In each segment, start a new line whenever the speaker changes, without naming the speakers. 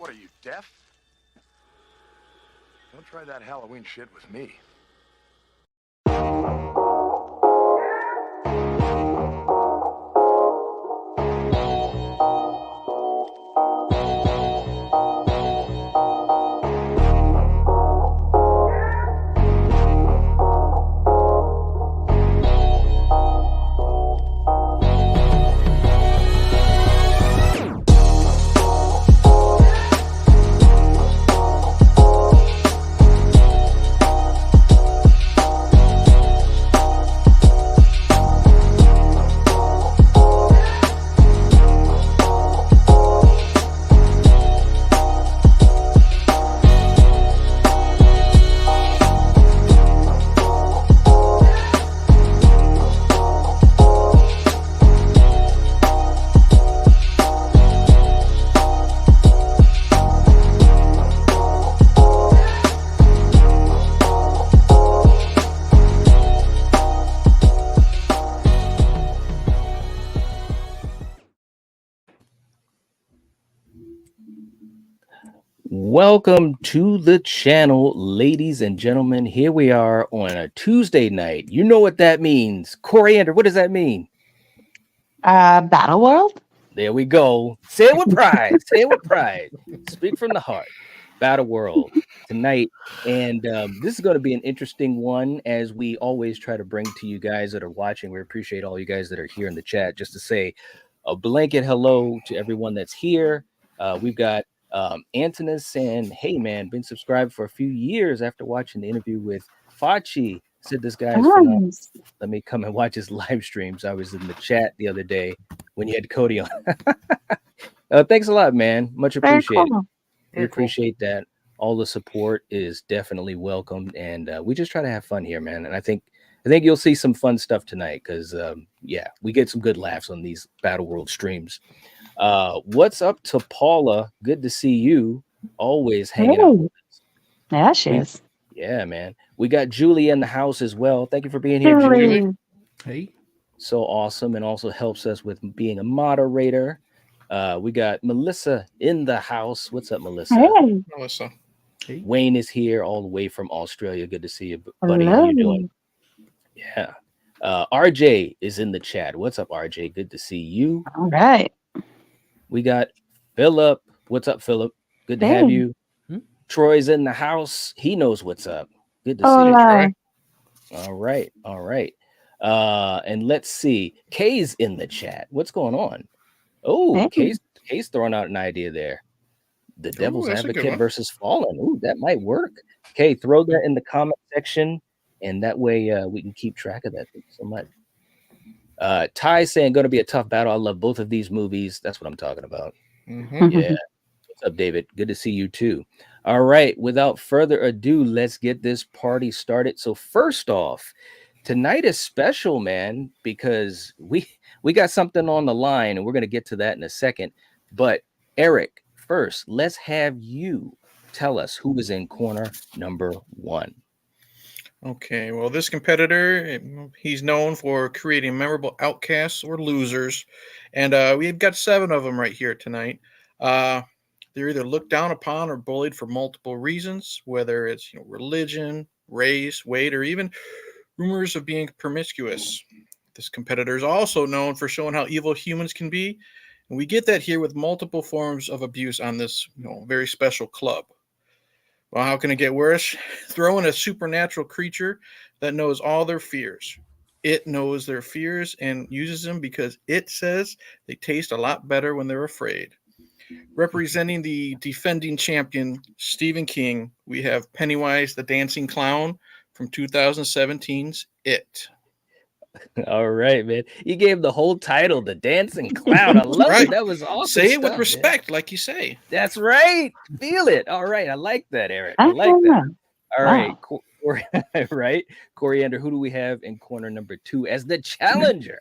What are you, deaf? Don't try that Halloween shit with me.
Welcome to the channel, ladies and gentlemen. Here we are on a Tuesday night. You know what that means. Coriander, what does that mean?
Battle World?
There we go. Say it with pride. Say it with pride. Speak from the heart. Battle World tonight. And this is going to be an interesting one, as we always try to bring to you guys that are watching. We appreciate all you guys that are here in the chat. Just to say a blanket hello to everyone that's here. We've got Antonis saying, hey man, been subscribed for a few years after watching the interview with Fachi. Said this guy's phenomenal. Let me come and watch his live streams. I was in the chat the other day when you had Cody on. Thanks a lot, man. Much appreciated.
Cool.
We appreciate that. All the support is definitely welcomed, and we just try to have fun here, man. And I think you'll see some fun stuff tonight, because yeah, we get some good laughs on these Battle World streams. What's up to Paula? Good to see you. Always hanging out with us.
Yeah, she is.
Yeah, man. We got Julie in the house as well. Thank you for being here, Julie.
Hey.
So awesome, and also helps us with being a moderator. We got Melissa in the house. What's up, Melissa?
Hey.
Melissa. Hey.
Wayne is here all the way from Australia. Good to see you, buddy. How you doing? Yeah. RJ is in the chat. What's up, RJ? Good to see you.
All right.
We got Philip. What's up, Philip? Good to have you. Troy's in the house. He knows what's up. Good to see you, Troy. All right. All right. And let's see. Kay's in the chat. What's going on? Oh, Kay's throwing out an idea there. The Devil's Advocate versus Fallen. Ooh, that might work. Kay, throw that in the comment section, and that way we can keep track of that. Thank you so much. Ty saying going to be a tough battle. I love both of these movies. That's what I'm talking about. Yeah. What's up, David? Good to see you too. All right. Without further ado, let's get this party started. So first off, tonight is special, man, because we got something on the line, and we're going to get to that in a second. But Eric, first, let's have you tell us who is in corner number 1.
Okay, well, this competitor, he's known for creating memorable outcasts or losers, and we've got 7 of them right here tonight. They're either looked down upon or bullied for multiple reasons, whether it's religion, race, weight, or even rumors of being promiscuous. This competitor is also known for showing how evil humans can be, and we get that here with multiple forms of abuse on this very special club. Well, how can it get worse? Throw in a supernatural creature that knows all their fears. It knows their fears and uses them because it says they taste a lot better when they're afraid. Representing the defending champion, Stephen King, we have Pennywise the Dancing Clown from 2017's It.
All right, man. You gave the whole title, The Dancing Clown. I love it. That was awesome.
Say it with respect, like you say.
That's right. Feel it. All right. I like that, Eric. I like that. All right. Right. Coriander, who do we have in corner number 2 as the challenger?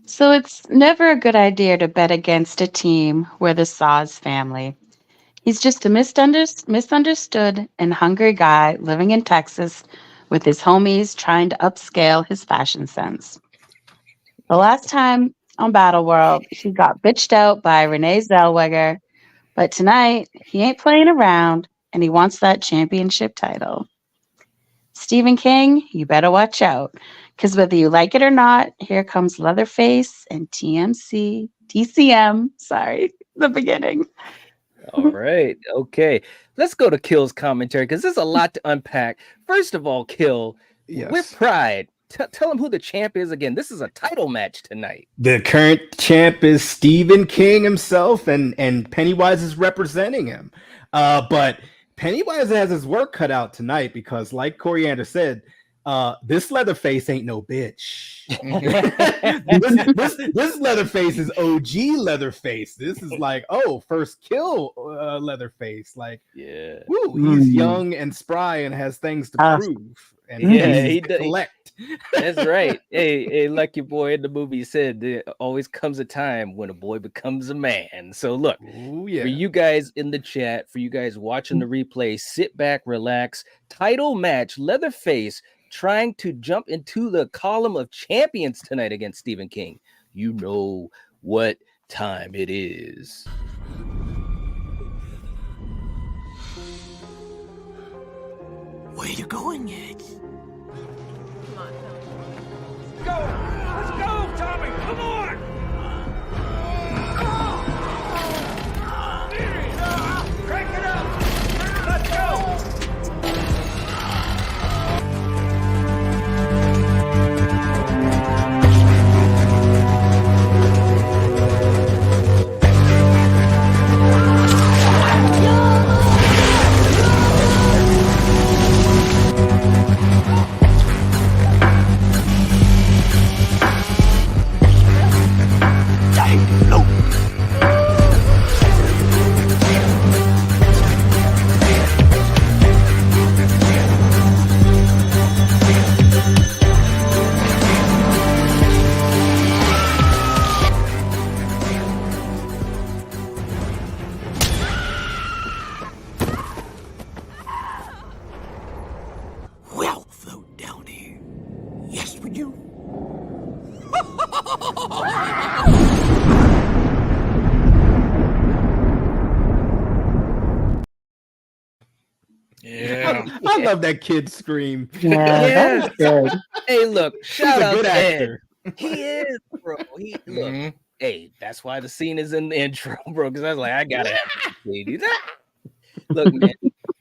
So it's never a good idea to bet against a team where the Saw's family. He's just a misunderstood and hungry guy living in Texas with his homies trying to upscale his fashion sense. The last time on Battle World, he got bitched out by Renee Zellweger, But tonight, he ain't playing around, and he wants that championship title. Stephen King, you better watch out, because whether you like it or not, here comes Leatherface and TCM. Sorry, the beginning.
All right. Okay. Let's go to Kill's commentary because there's a lot to unpack. First of all, Kill, with pride, tell him who the champ is again. This is a title match tonight.
The current champ is Stephen King himself, and Pennywise is representing him. But Pennywise has his work cut out tonight because, like Coriander said, this Leatherface ain't no bitch. this Leatherface is OG Leatherface. This is like, first kill Leatherface. Like,
yeah,
woo, he's young and spry and has things to prove. And
he
collect.
That's right. Hey, like your boy in the movie said, there always comes a time when a boy becomes a man. So look, for you guys in the chat, for you guys watching the replay, sit back, relax. Title match, Leatherface trying to jump into the column of champions tonight against Stephen King. You know what time it is.
Where you going, Ed?
Come on, let's go, Tommy. Come on. Crank it up. Let's go.
Well, float down here. Yes, would you?
Yeah.
I love that kid scream.
Yeah, that's good.
Hey, look, shout
He's a
out
good
to Ed.
actor.
He is, bro. Look, hey, that's why the scene is in the intro, bro. Because I was like, I gotta have this. Look, man,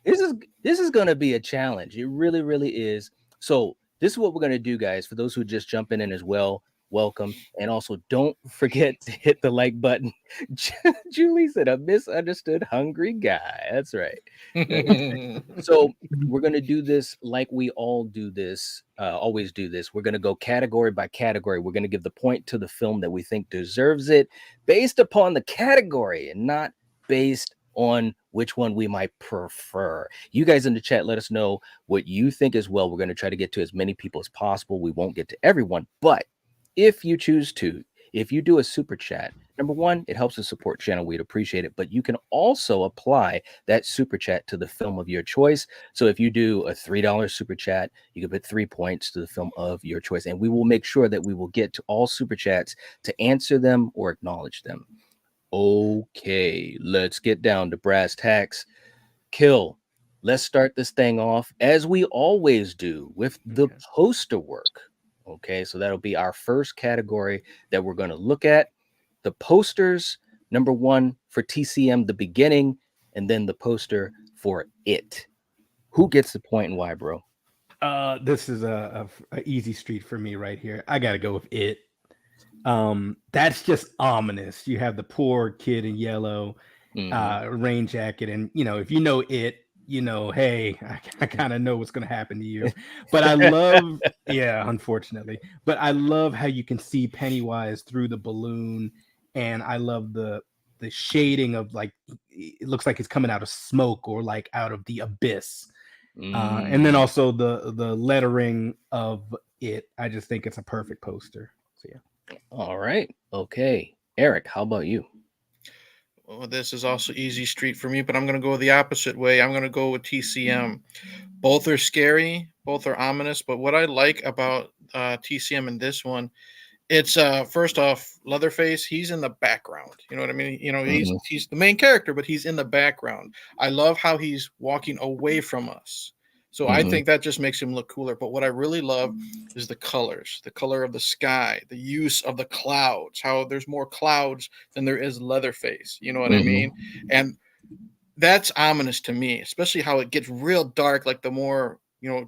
this is gonna be a challenge. It really, really is. So this is what we're gonna do, guys. For those who are just jumping in as well, welcome. And also don't forget to hit the like button. Julie said, a misunderstood hungry guy. That's right. So we're going to do this like we all do this, always do this. We're going to go category by category. We're going to give the point to the film that we think deserves it based upon the category and not based on which one we might prefer. You guys in the chat, let us know what you think as well. We're going to try to get to as many people as possible. We won't get to everyone, but if you choose to, if you do a super chat, number one, it helps us support channel. We'd appreciate it. But you can also apply that super chat to the film of your choice. So if you do a $3 super chat, you can put 3 points to the film of your choice. And we will make sure that we will get to all super chats to answer them or acknowledge them. Okay, let's get down to brass tacks. Kill. Let's start this thing off as we always do with the poster work. Okay, so that'll be our first category that we're going to look at. The posters, number one for TCM, the beginning, and then the poster for it. Who gets the point and why, bro?
This is a easy street for me right here. I got to go with it. That's just ominous. You have the poor kid in yellow, rain jacket, and if you know it, hey, I kind of know what's going to happen to you. But I love, unfortunately, but I love how you can see Pennywise through the balloon, and I love the shading of, like, it looks like it's coming out of smoke or like out of the abyss. And then also the lettering of it. I just think it's a perfect poster. So yeah.
All right. Okay. Eric, how about you?
Well, this is also easy street for me, but I'm going to go the opposite way. I'm going to go with TCM. Both are scary, both are ominous, but what I like about TCM in this one It's first off, Leatherface, he's in the background. You know what I mean? You know,
Mhm.
he's the main character, but he's in the background. I love how he's walking away from us. So I
Mhm.
think that just makes him look cooler. But what I really love is the colors, the color of the sky, the use of the clouds, how there's more clouds than there is Leatherface. You know what I
Mhm.
mean? And that's ominous to me, especially how it gets real dark, like the more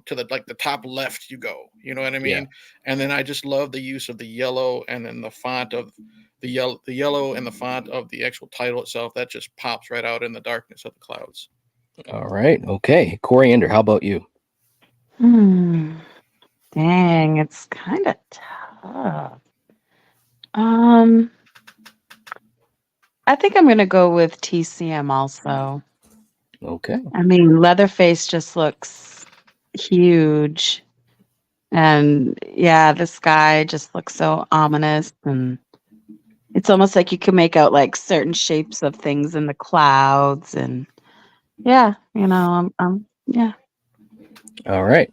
to the like the top left you go. You know what I
Yeah.
mean? And then I just love the use of the yellow and then the font of the yellow and the font of the actual title itself. That just pops right out in the darkness of the clouds.
All right. Okay. Coriander, how about you?
Dang, it's kind of tough. Um, I think I'm gonna go with TCM also.
Okay.
I mean, Leatherface just looks huge. And yeah, this guy just looks so ominous, and it's almost like you can make out like certain shapes of things in the clouds. And yeah, yeah.
All right.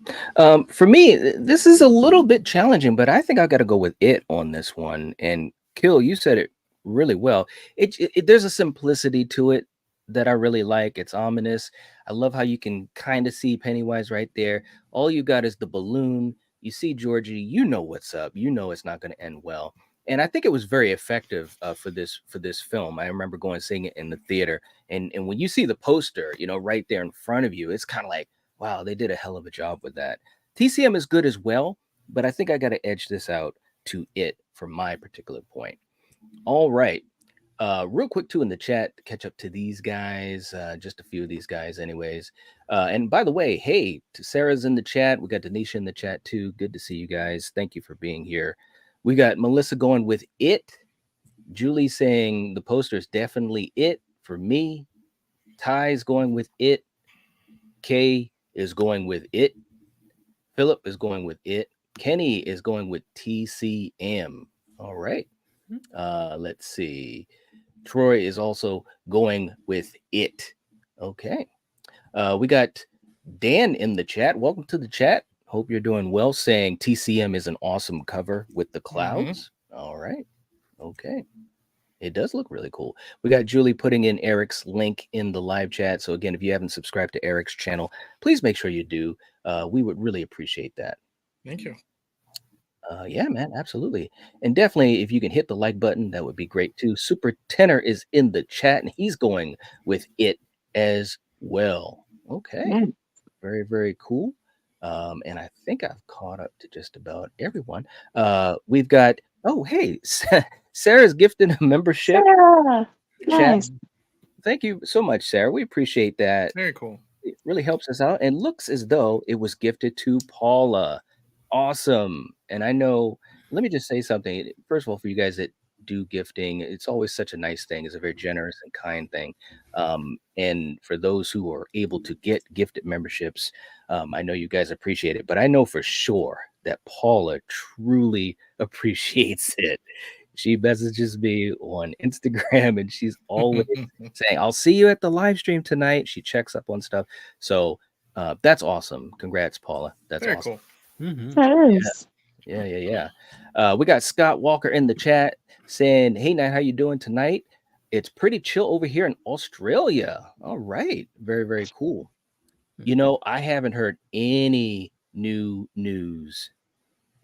For me, this is a little bit challenging, but I think I got to go with it on this one. And Kill, you said it really well. There's a simplicity to it that I really like. It's ominous. I love how you can kind of see Pennywise right there. All you got is the balloon. You see Georgie. You know what's up. You know it's not going to end well. And I think it was very effective for this film. I remember going and seeing it in the theater, and when you see the poster, right there in front of you, it's kind of like, wow, they did a hell of a job with that. TCM is good as well, but I think I got to edge this out to it for my particular point. All right. Real quick, too, in the chat, to catch up to these guys, just a few of these guys, anyways. And by the way, hey, to Sarah's in the chat. We got Denisha in the chat, too. Good to see you guys. Thank you for being here. We got Melissa going with it. Julie saying the poster is definitely it for me. Ty's going with it. Kay is going with it. Philip is going with it. Kenny is going with TCM. All right. Let's see. Troy is also going with it. Okay. We got Dan in the chat. Welcome to the chat. Hope you're doing well. Saying TCM is an awesome cover with the clouds. All right. Okay. It does look really cool. We got Julie putting in Eric's link in the live chat. So again, if you haven't subscribed to Eric's channel, please make sure you do. We would really appreciate that.
Thank you.
Yeah, man, absolutely. And definitely, if you can hit the like button, that would be great too. Super Tenor is in the chat and he's going with it as well. Okay.
Yeah.
Very, very cool. And I think I've caught up to just about everyone. We've got, oh, hey, Sarah's gifted a membership.
Sarah,
Chat.
nice.
Thank you so much, Sarah. We appreciate that.
Very cool.
It really helps us out and looks as though it was gifted to Paula. Awesome. And I know, let me just say something. First of all, for you guys that do gifting, it's always such a nice thing. It's a very generous and kind thing. And for those who are able to get gifted memberships, I know you guys appreciate it, but I know for sure that Paula truly appreciates it. She messages me on Instagram and she's always saying, I'll see you at the live stream tonight. She checks up on stuff. So that's awesome. Congrats, Paula. That's
Very
awesome.
cool.
That is.
Yeah. We got Scott Walker in the chat saying, hey, Knight, how you doing tonight? It's pretty chill over here in Australia. All right. Very, very cool. I haven't heard any new news.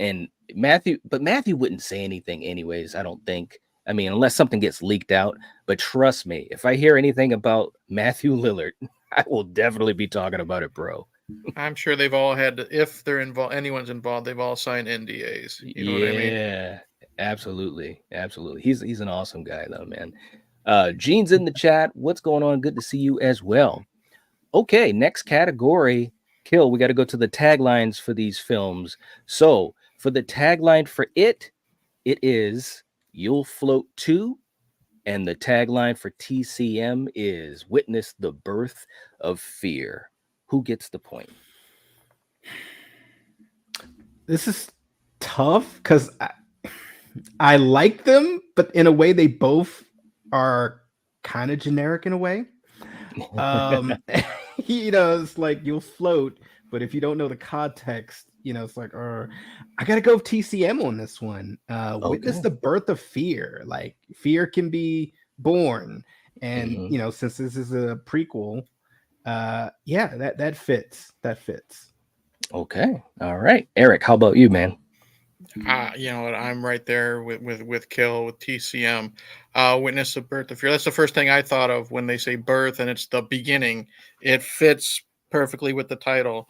And Matthew wouldn't say anything anyways, I don't think. I mean, unless something gets leaked out. But trust me, if I hear anything about Matthew Lillard, I will definitely be talking about it, bro.
I'm sure they've all had to, if they're involved, anyone's involved, they've all signed NDAs. You know what I mean?
Yeah, absolutely. He's an awesome guy though, man. Gene's in the chat. What's going on? Good to see you as well. Okay, next category. Kill. We got to go to the taglines for these films. So for the tagline for it is "You'll Float Too," and the tagline for TCM is "Witness the Birth of Fear." Who gets the point?
This is tough because I like them, but in a way they both are kind of generic in a way. It's like you'll float, but if you don't know the context, it's like, I gotta go with TCM on this one. Witness
Okay.
the birth of fear. Like fear can be born, and
Mhm.
since this is a prequel, yeah, that fits. That fits.
Okay. All right. Eric, how about you, man?
You know what? I'm right there with Kill with TCM. Witness the birth of fear. That's the first thing I thought of when they say birth, and it's the beginning. It fits perfectly with the title.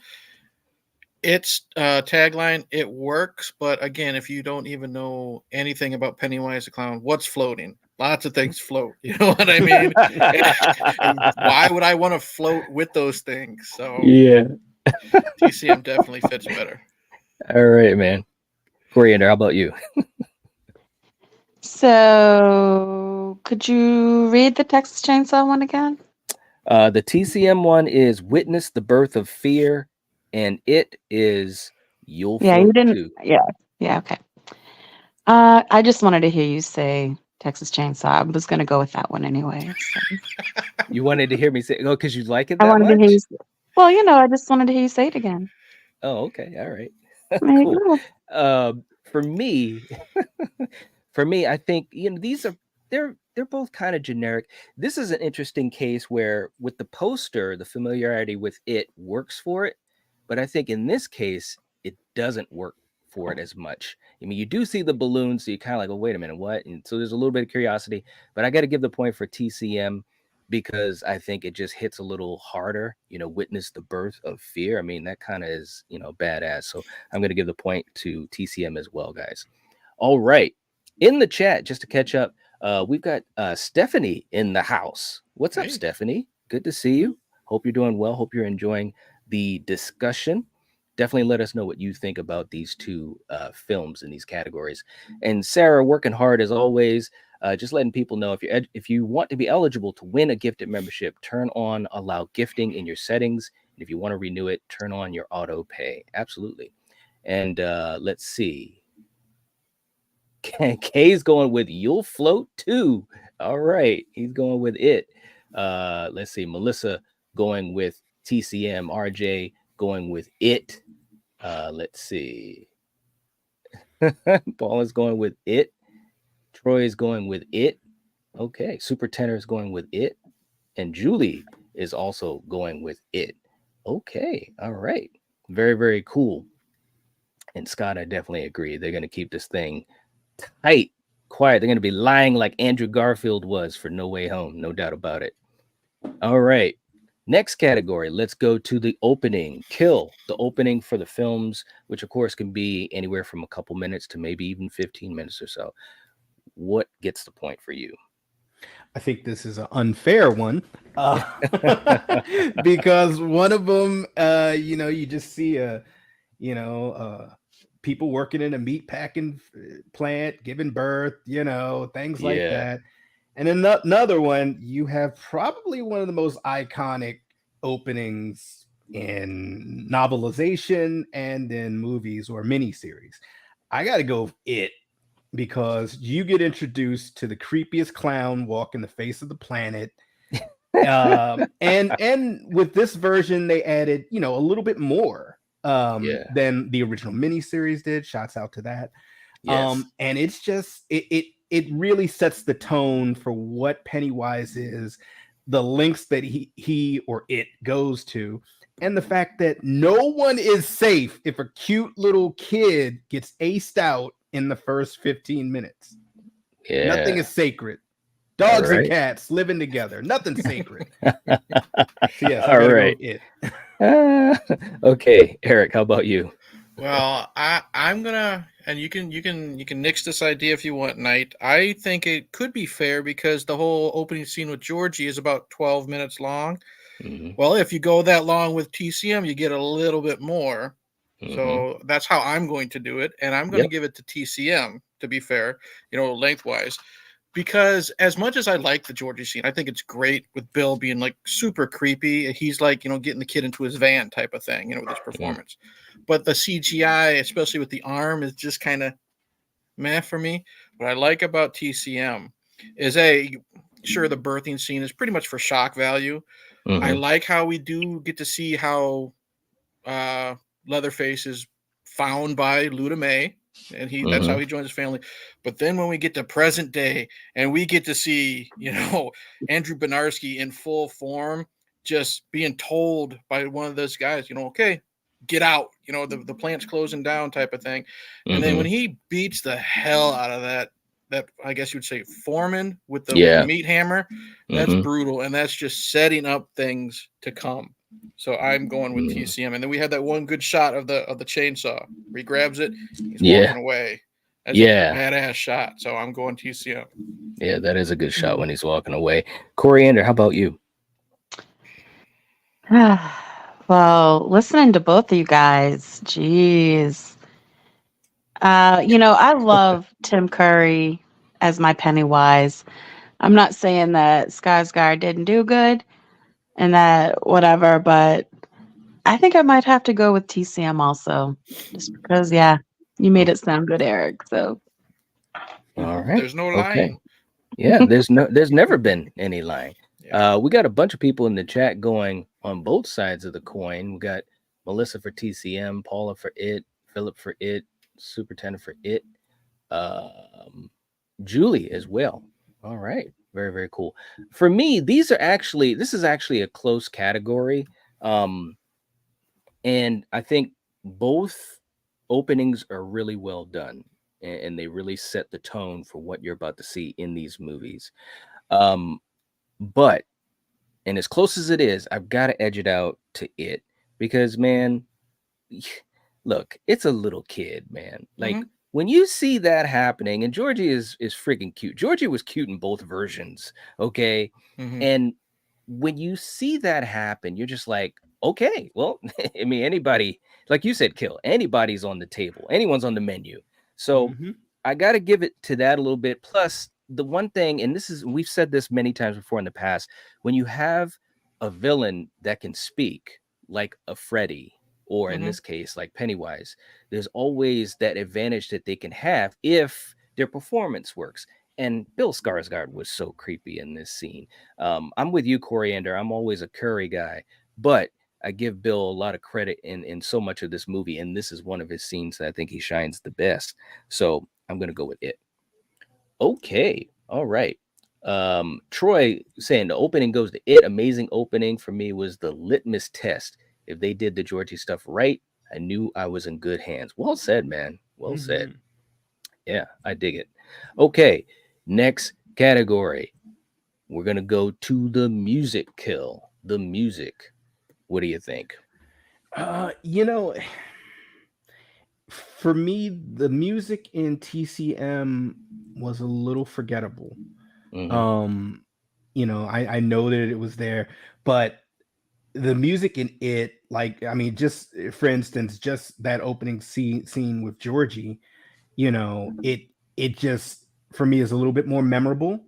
Its tagline, it works, but again, if you don't even know anything about Pennywise the clown, what's floating? Lots of things float. You know what I mean? And why would I want to float with those things? So
Yeah.
TCM definitely fits better.
All right, man. Coriander, how about you?
So, could you read the Texas Chainsaw one again?
The TCM one is Witness the Birth of Fear, and it is You'll
Yeah, you
Float
didn't.
Too.
Yeah, okay. I just wanted to hear you say Texas Chainsaw. I was going to go with that one anyway. So.
You wanted to hear me say, oh, because you like it
I
that
wanted to hear
much?
you. Well, I just wanted to hear you say it again.
Oh, okay. All right.
There you
Cool.
go.
For me, for me, I think these are they're both kind of generic. This is an interesting case where with the poster, the familiarity with it works for it, but I think in this case, it doesn't work for it as much. I mean, you do see the balloons, so you kind of like, oh, wait a minute, what? And so there's a little bit of curiosity, but I got to give the point for TCM because I think it just hits a little harder, witness the birth of fear. I mean, that kind of is, badass. So I'm going to give the point to TCM as well, guys. All right. In the chat, just to catch up, we've got Stephanie in the house. What's up,
Hey.
Stephanie? Good to see you. Hope you're doing well. Hope you're enjoying the discussion. Definitely let us know what you think about these two films in these categories. And Sarah, working hard as always. Just letting people know if you want to be eligible to win a gifted membership, turn on allow gifting in your settings. And if you want to renew it, turn on your auto pay. Absolutely. And let's see. Kay's going with You'll Float Too. All right. He's going with it. Let's see. Melissa going with TCM. RJ going with it. Let's see. Paul is going with it. Troy is going with it. Okay. Super Tenor is going with it. And Julie is also going with it. Okay. All right. Very, very cool. And Scott, I definitely agree. They're going to keep this thing tight, quiet. They're going to be lying like Andrew Garfield was for No Way Home. No doubt about it. All right. Next category. Let's go to the opening. Kill, the opening for the films, which of course can be anywhere from a couple minutes to maybe even 15 minutes or so. What gets the point for you?
I think this is an unfair one because one of them, you just see people working in a meat packing plant, giving birth, things like that. And then another one, you have probably one of the most iconic openings in novelization and in movies or miniseries. I got to go with it because you get introduced to the creepiest clown walking the face of the planet. And with this version, they added, a little bit more than the original miniseries did. Shouts out to that.
Yes.
And it's just it really sets the tone for what Pennywise is, the lengths that he or it goes to, and the fact that no one is safe if a cute little kid gets aced out in the first 15 minutes.
Yeah.
Nothing is sacred. Dogs and cats living together. Nothing's sacred. So yes, I gotta go with it.
Okay, Eric, how about you?
Well, I'm gonna, and you can nix this idea if you want, Knight. I think it could be fair because the whole opening scene with Georgie is about 12 minutes long.
Mm-hmm.
Well, if you go that long with TCM, you get a little bit more.
Mm-hmm.
So that's how I'm going to do it, and I'm going to give it to TCM to be fair, lengthwise. Because as much as I like the Georgie scene, I think it's great with Bill being like super creepy. He's like, getting the kid into his van type of thing, with his performance. Mm-hmm. But the CGI, especially with the arm, is just kind of meh for me. What I like about TCM is sure, the birthing scene is pretty much for shock value. Mm-hmm. I like how we do get to see how Leatherface is found by Luda May, and that's how he joins his family. But then when we get to present day and we get to see, Andrew Benarski in full form, just being told by one of those guys, okay, get out, the plant's closing down type of thing. And then when he beats the hell out of that I guess you would say foreman with the meat hammer, that's brutal. And that's just setting up things to come. So I'm going with TCM. And then we had that one good shot of the chainsaw where he grabs it, he's walking away. That's a badass shot. So I'm going TCM.
Yeah, that is a good shot when he's walking away. Coriander, how about you?
Well, listening to both of you guys, geez. I love Tim Curry as my Pennywise. I'm not saying that Skarsgård didn't do good and that whatever, but I think I might have to go with TCM also, just because, you made it sound good, Eric. So,
all right,
there's no lying.
Yeah, there's never been any lying. We got a bunch of people in the chat going on both sides of the coin. We got Melissa for TCM, Paula for it, Philip for it, Superintendent for it, Julie as well. All right, very, very cool. For me, this is actually a close category. And I think both openings are really well done, and they really set the tone for what you're about to see in these movies. But, and as close as it is, I've got to edge it out to it because, man, look, it's a little kid, man. Like when you see that happening, and Georgie is freaking cute. Georgie was cute in both versions, okay? And when you see that happen, you're just like, okay, well, I mean, anybody, like you said, Kill, anybody's on the table. Anyone's on the menu. So I got to give it to that a little bit. Plus, the one thing, and we've said this many times before in the past, when you have a villain that can speak like a Freddy, or in this case, like Pennywise, there's always that advantage that they can have if their performance works. And Bill Skarsgård was so creepy in this scene. I'm with you, Coriander. I'm always a Curry guy, but I give Bill a lot of credit in so much of this movie, and this is one of his scenes that I think he shines the best. So I'm going to go with it. Okay. All right. Troy saying the opening goes to it. Amazing opening for me was the litmus test. If they did the Georgie stuff right, I knew I was in good hands. Well said, man. Well said. Yeah, I dig it. Okay. Next category. We're going to go to the music kill. The music. What do you think?
For me, the music in TCM was a little forgettable. I know that it was there, but the music in it, just for instance, just that opening scene with Georgie, it just for me is a little bit more memorable.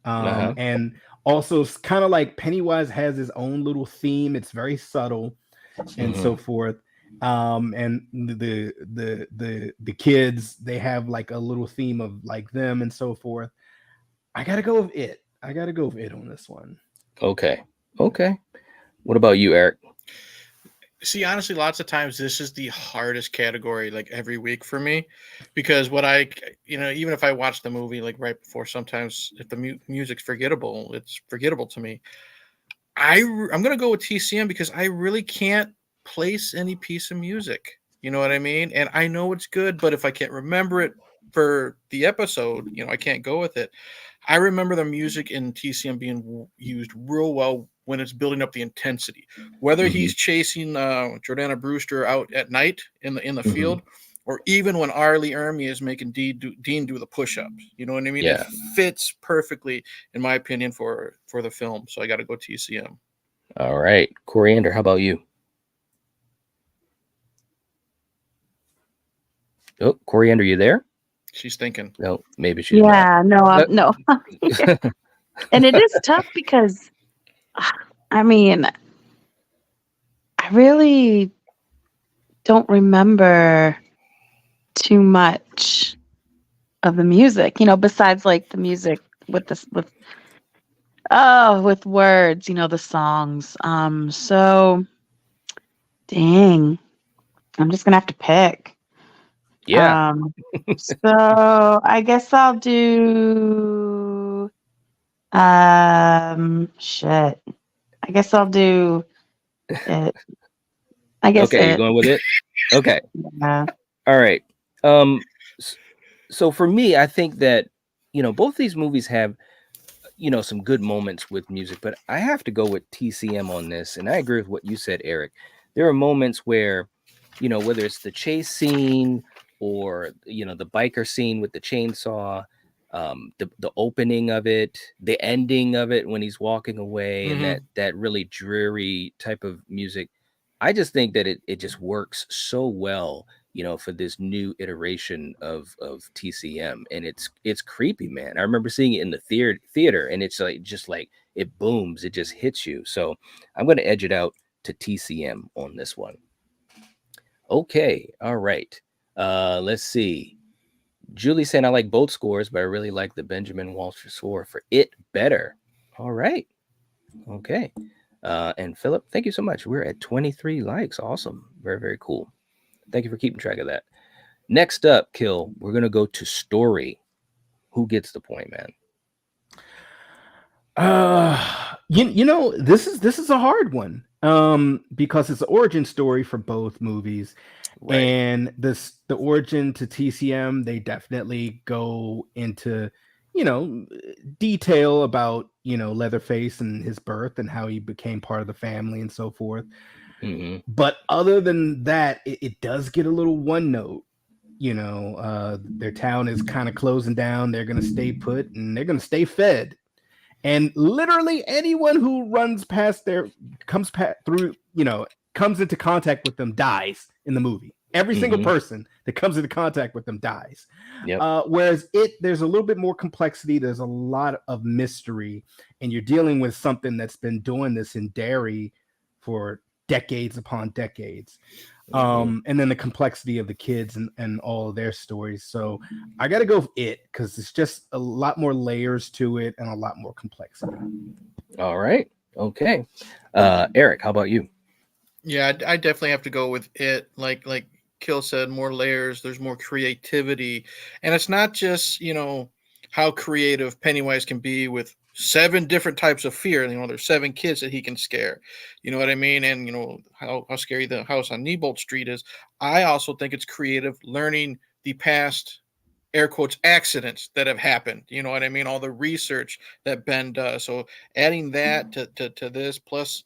And also it's kind of like Pennywise has his own little theme. It's very subtle and so forth. And the kids, they have like a little theme of like them and so forth. I gotta go with it. On this one. Okay.
What about you, Eric?
See, honestly, lots of times this is the hardest category like every week for me, because even if I watch the movie like right before, sometimes if the music's forgettable, it's forgettable to me. I'm going to go with TCM because I really can't place any piece of music. You know what I mean? And I know it's good, but if I can't remember it for the episode, I can't go with it. I remember the music in TCM being used real well when it's building up the intensity, whether he's chasing Jordana Brewster out at night in the field, or even when Arlie Ermy is making Dean do the push-ups. You know what I mean?
Yeah.
It fits perfectly, in my opinion, for the film. So I got to go TCM.
All right. Coriander, how about you? Oh, Coriander, you there?
She's thinking.
No, maybe she's not.
No. And it is tough because, I mean, I really don't remember too much of the music, besides like the music with words, the songs. So dang, I'm just gonna have to pick.
Yeah.
So I guess I'll do shit. I guess I'll do it. I guess
Okay, you're
it.
going with it? Okay.
Yeah.
All right. Um so for me, I think that both these movies have some good moments with music, but I have to go with TCM on this, and I agree with what you said, Eric. There are moments where whether it's the chase scene or the biker scene with the chainsaw, the opening of it, the ending of it when he's walking away, and that really dreary type of music. I just think that it just works so well, for this new iteration of TCM, and it's creepy, man. I remember seeing it in the theater, and it's like just like it booms, it just hits you. So I'm going to edge it out to TCM on this one. Okay, all right. Let's see. Julie saying I like both scores, but I really like the Benjamin Walsh score for it better. All right. Okay. And Philip, thank you so much. We're at 23 likes. Awesome. Very, very cool. Thank you for keeping track of that. Next up, Kill, we're gonna go to story. Who gets the point, man?
This is a hard one. Because it's an origin story for both movies.
Right.
And the origin to TCM, they definitely go into detail about Leatherface and his birth and how he became part of the family and so forth. But other than that, it does get a little one note. Their town is kind of closing down. They're going to stay put and they're going to stay fed. And literally anyone who runs past comes into contact with them dies in the movie. Every single person that comes into contact with them dies.
Yep.
Whereas there's a little bit more complexity. There's a lot of mystery, and you're dealing with something that's been doing this in Derry for decades upon decades. And then the complexity of the kids and all of their stories. So I got to go with it because it's just a lot more layers to it and a lot more complexity.
All right. Okay. Eric, how about you?
Yeah, I definitely have to go with it. Like Kill said, more layers. There's more creativity, and it's not just how creative Pennywise can be with 7 different types of fear. There's 7 kids that he can scare. You know what I mean? And how scary the house on Neibolt Street is. I also think it's creative learning the past air quotes accidents that have happened. You know what I mean? All the research that Ben does. So adding that to this, plus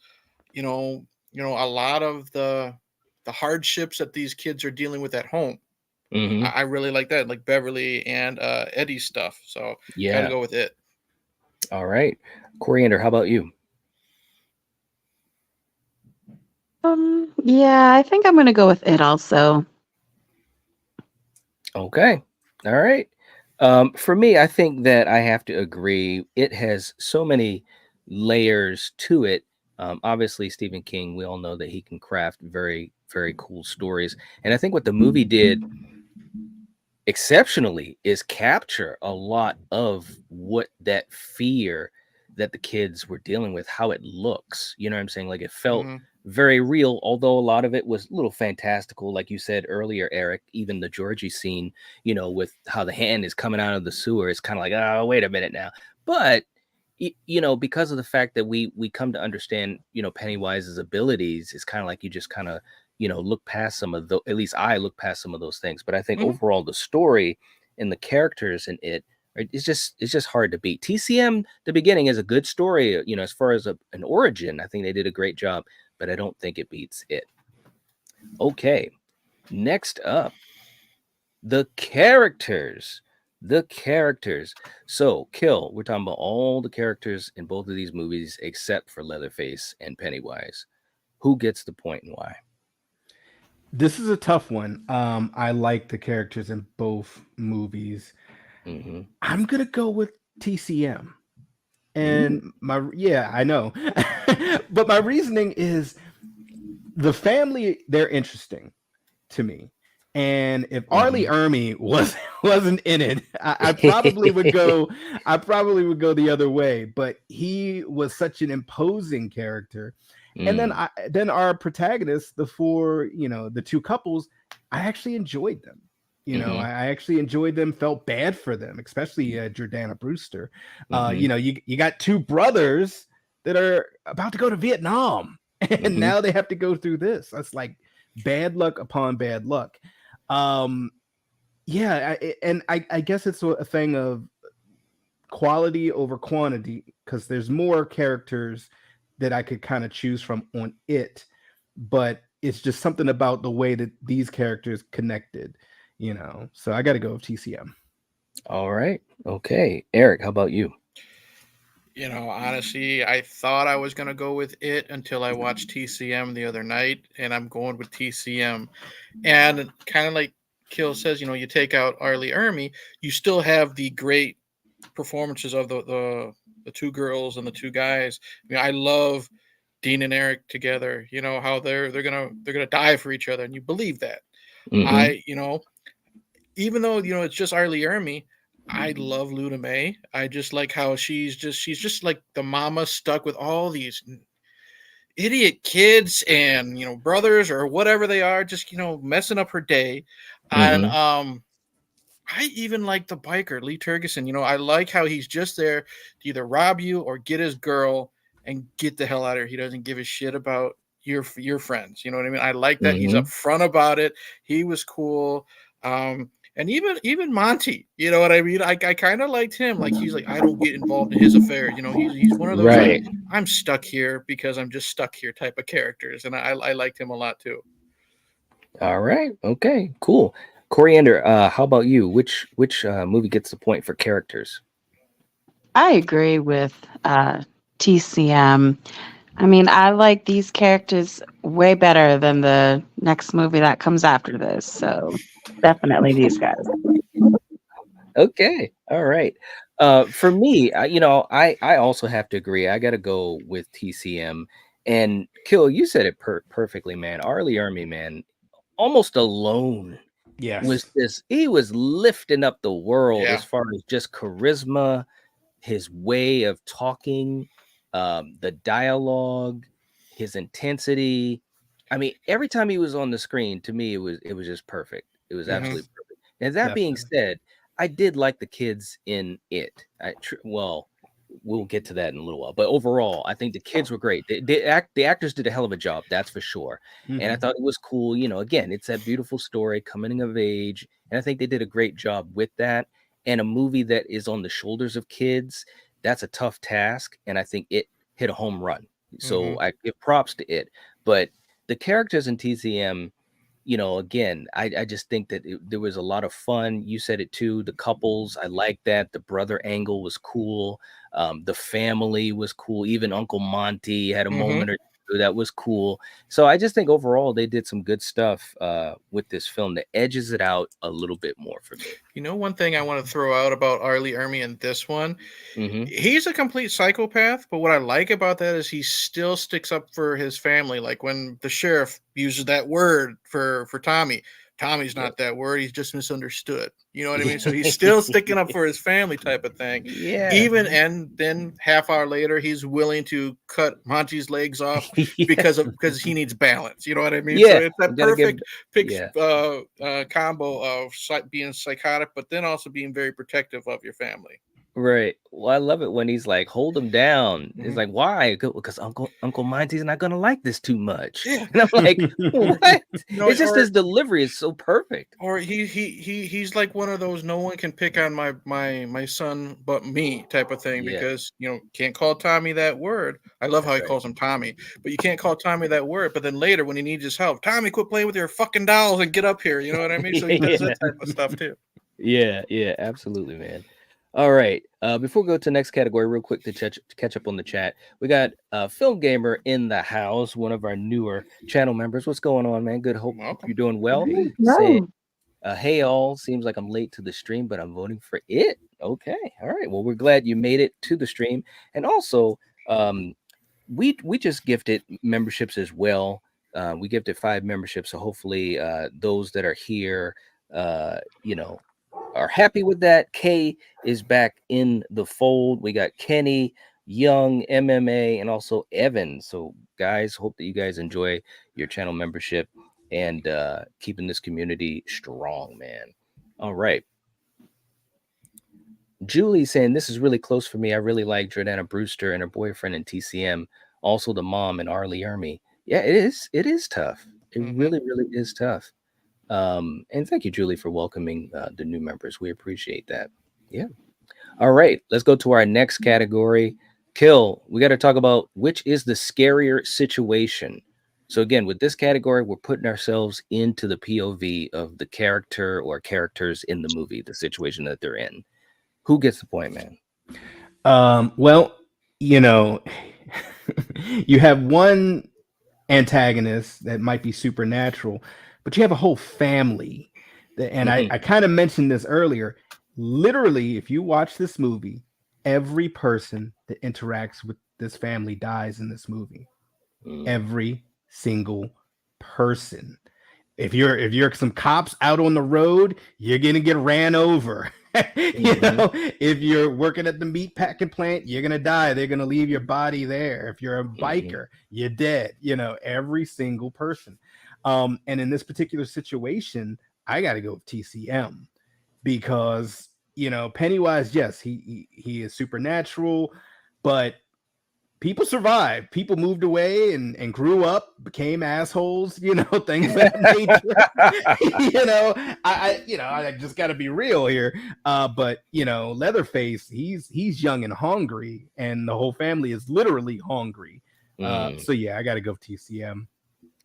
a lot of the hardships that these kids are dealing with at home. I really like that, like Beverly and Eddie's stuff. So gotta go with it.
All right. Coriander, how about you?
Yeah, I think I'm gonna go with it also.
Okay. All right. For me, I think that I have to agree. It has so many layers to it. Obviously, Stephen King, we all know that he can craft very, very cool stories. And I think what the movie did exceptionally is capture a lot of what that fear that the kids were dealing with, how it looks. You know what I'm saying? Like it felt very real, although a lot of it was a little fantastical, like you said earlier, Eric. Even the Georgie scene, with how the hand is coming out of the sewer, it's kind of like, oh, wait a minute now. But because of the fact that we come to understand, Pennywise's abilities, it's kind of like you just kind of look past some of at least I look past some of those things. But I think overall the story and the characters in it, it's just hard to beat. TCM, the beginning, is a good story, as far as an origin. I think they did a great job, but I don't think it beats it. Okay, next up, the characters. So, Kill, we're talking about all the characters in both of these movies except for Leatherface and Pennywise. Who gets the point and why?
This is a tough one. I like the characters in both movies. I'm gonna go with TCM, and I know, but my reasoning is the family. They're interesting to me, and if Arlie Ermy wasn't in it, I probably would go. I probably would go the other way. But he was such an imposing character. And then our protagonists, the 4, the 2 couples, I actually enjoyed them. You know, I actually enjoyed them, felt bad for them, especially Jordana Brewster. You know, you got two brothers that are about to go to Vietnam, and now they have to go through this. That's like bad luck upon bad luck. Yeah, I guess it's a thing of quality over quantity, because there's more characters that I could kind of choose from on it, but it's just something about the way that these characters connected, you know. So I got to go with TCM.
All right. Okay. Eric, how about you?
You know, honestly, I thought I was going to go with it until I watched TCM the other night, and I'm going with TCM. And kind of like Kill says, you know, you take out Arlie Ermy, you still have the great performances of the two girls and the two guys. I mean, I love Dean and Eric together. You know how they're gonna die for each other, and you believe that. You know, even though it's just Arlie Ermy, I love Luna May. I just like how she's just like the mama stuck with all these idiot kids and brothers or whatever they are, just messing up her day. And I even like the biker, Lee Turgeson. I like how he's just there to either rob you or get his girl and get the hell out of here. He doesn't give a shit about your friends. You know what I mean? I like that he's upfront about it. He was cool. And even Monty, you know what I mean? I kind of liked him. Like, he's like, I don't get involved in his affairs. He's one of those like, I'm stuck here because I'm just stuck here type of characters. And I liked him a lot too.
All right. Okay, cool. Coriander, how about you? Which movie gets the point for characters?
I agree with TCM. I mean, I like these characters way better than the next movie that comes after this. So definitely these guys.
Okay. All right. For me, I also have to agree. I got to go with TCM. And Kill, you said it perfectly, man. Arlie Ermy, man, almost alone.
Yes.
He was lifting up the world
Yeah.
as far as just charisma, his way of talking, the dialogue, his intensity. I mean, every time he was on the screen, to me, it was just perfect. It was absolutely perfect. And that being said, I did like the kids in it. Well, we'll get to that in a little while. But overall, I think the kids were great. The actors did a hell of a job, that's for sure. And I thought it was cool. Again, it's that beautiful story, coming of age. And I think they did a great job with that. And a movie that is on the shoulders of kids, that's a tough task. And I think it hit a home run. So I give props to it. But the characters in TCM, again, I just think that there was a lot of fun. You said it too. The couples, I like that. The brother angle was cool. The family was cool. Even Uncle Monty had a moment or two that was cool. So I just think overall they did some good stuff with this film that edges it out a little bit more for me.
One thing I want to throw out about Arlie Ermy in this one, he's a complete psychopath, but what I like about that is he still sticks up for his family. Like when the sheriff uses that word for Tommy. Tommy's not that word. He's just misunderstood. You know what I mean? So he's still sticking up for his family type of thing.
Yeah.
And then half hour later, he's willing to cut Monty's legs off because he needs balance. You know what I mean?
Yeah.
So it's that perfect combo of being psychotic, but then also being very protective of your family.
Right. Well, I love it when he's like, hold him down. It's like, why? Because Uncle Monty's not gonna like this too much.
Yeah.
And I'm like, what? It's just his delivery is so perfect.
Or he's like one of those no one can pick on my son but me type of thing, because can't call Tommy that word. I love how he calls him Tommy, but you can't call Tommy that word. But then later when he needs his help, Tommy, quit playing with your fucking dolls and get up here. You know what I mean? So he does that type of stuff too.
Yeah, absolutely, man. All right. Before we go to the next category, real quick to catch up on the chat, we got Film Gamer in the house, one of our newer channel members. What's going on, man? Good. Hope you're doing well. Saying, hey, all. Seems like I'm late to the stream, but I'm voting for it. Okay. All right. Well, we're glad you made it to the stream. And also, we just gifted memberships as well. We gifted 5 memberships. So hopefully those that are here, are happy with that. Kay is back in the fold. We got Kenny, Young, MMA, and also Evan. So guys, hope that you guys enjoy your channel membership and keeping this community strong, man. All right. Julie saying this is really close for me. I really like Jordana Brewster and her boyfriend in TCM. Also the mom and Arlie Ermy. Yeah, it is. It is tough. It really, really is tough. And thank you, Julie, for welcoming the new members. We appreciate that. Yeah. All right. Let's go to our next category. Kill. We got to talk about which is the scarier situation. So again, with this category, we're putting ourselves into the POV of the character or characters in the movie, the situation that they're in. Who gets the point, man?
Well, you have one antagonist that might be supernatural, but you have a whole family. And I kind of mentioned this earlier. Literally, if you watch this movie, every person that interacts with this family dies in this movie. Every single person. If you're some cops out on the road, you're gonna get ran over. If you're working at the meat packing plant, you're gonna die. They're gonna leave your body there. If you're a biker, you're dead. Every single person. And in this particular situation, I got to go with TCM because Pennywise, yes, he is supernatural, but people survived. People moved away and grew up, became assholes, things of that nature. I just got to be real here. But Leatherface, he's young and hungry, and the whole family is literally hungry. So yeah, I got to go TCM.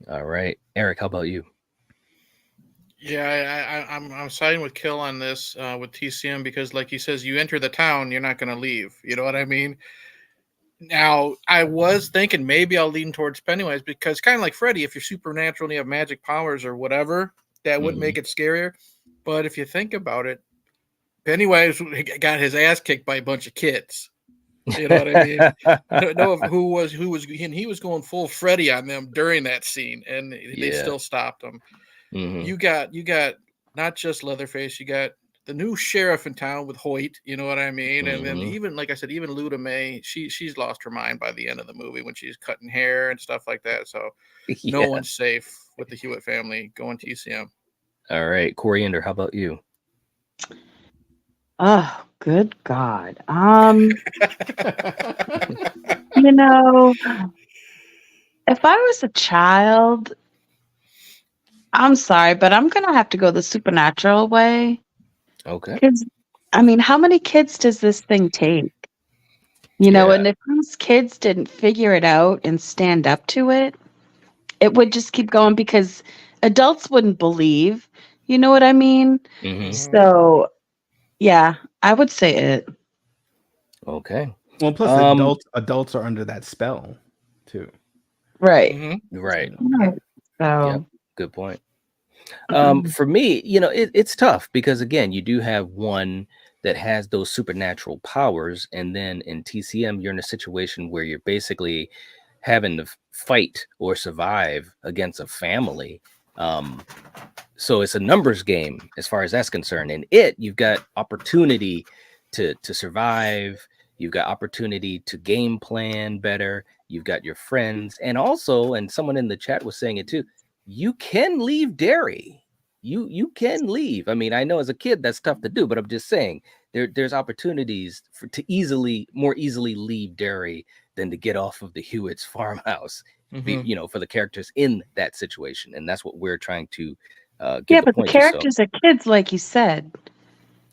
All right, Eric, how about you?
Yeah, I'm siding with Kill on this with TCM because, like he says, you enter the town, you're not going to leave. You know what I mean? Now, I was thinking maybe I'll lean towards Pennywise because kind of like Freddy, if you're supernatural and you have magic powers or whatever, that would make it scarier. But if you think about it, Pennywise got his ass kicked by a bunch of kids. You know what I mean? I don't know who was, and he was going full Freddy on them during that scene, and they still stopped him. You got not just Leatherface, you got the new sheriff in town with Hoyt, you know what I mean? And then even, like I said, even Luda May, she's lost her mind by the end of the movie when she's cutting hair and stuff like that. So no one's safe with the Hewitt family going TCM.
All right, Coriander, how about you?
Oh, good God. If I was a child, I'm sorry, but I'm going to have to go the supernatural way.
Okay.
Because, how many kids does this thing take? And if those kids didn't figure it out and stand up to it, it would just keep going because adults wouldn't believe. You know what I mean? So, yeah, I would say it.
Okay.
Well, plus adults are under that spell, too.
Right.
Right.
So.
Yep. Good point. For me, it's tough because again, you do have one that has those supernatural powers, and then in TCM, you're in a situation where you're basically having to fight or survive against a family. So it's a numbers game as far as that's concerned. And you've got opportunity to survive. You've got opportunity to game plan better. You've got your friends, and also, and someone in the chat was saying it too, you can leave Derry. You can leave. I know as a kid that's tough to do, but I'm just saying there's opportunities to more easily leave Derry than to get off of the Hewitt's farmhouse. For the characters in that situation, and that's what we're trying to give the point.
The characters are kids, like you said.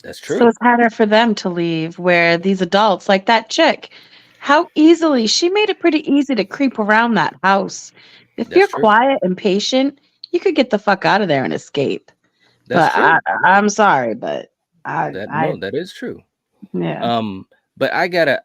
That's true.
So it's harder for them to leave. Where these adults, like that chick, she made it pretty easy to creep around that house. If you're quiet and patient, you could get the fuck out of there and escape.
That's true.
I'm sorry, but
that is true.
Yeah.
But I gotta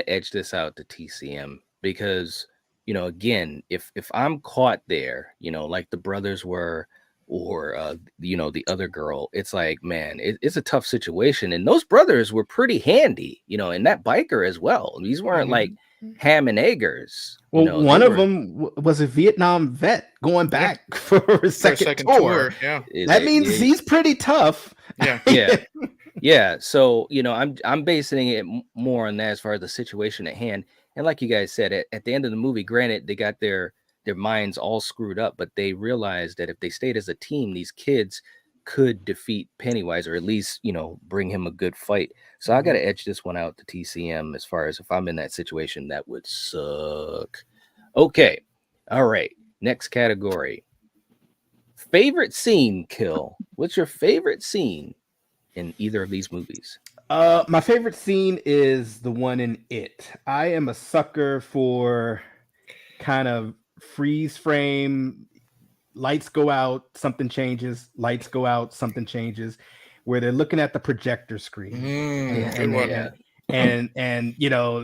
edge this out to TCM because again, if I'm caught there, like the brothers were, or the other girl, it's like, man, it's a tough situation, and those brothers were pretty handy, and that biker as well. These weren't like ham and eggers.
Well, one of them was a Vietnam vet going back for a second tour.
Yeah,
that means he's pretty tough.
Yeah. So I'm basing it more on that as far as the situation at hand. And like you guys said, at the end of the movie, granted, they got their minds all screwed up, but they realized that if they stayed as a team, these kids could defeat Pennywise, or at least, bring him a good fight. So I got to edge this one out to TCM as far as if I'm in that situation, that would suck. Okay. All right. Next category. Favorite scene, Kill. What's your favorite scene in either of these movies?
My favorite scene is the one in It. I am a sucker for kind of freeze frame, lights go out, something changes, lights go out, something changes, where they're looking at the projector screen. And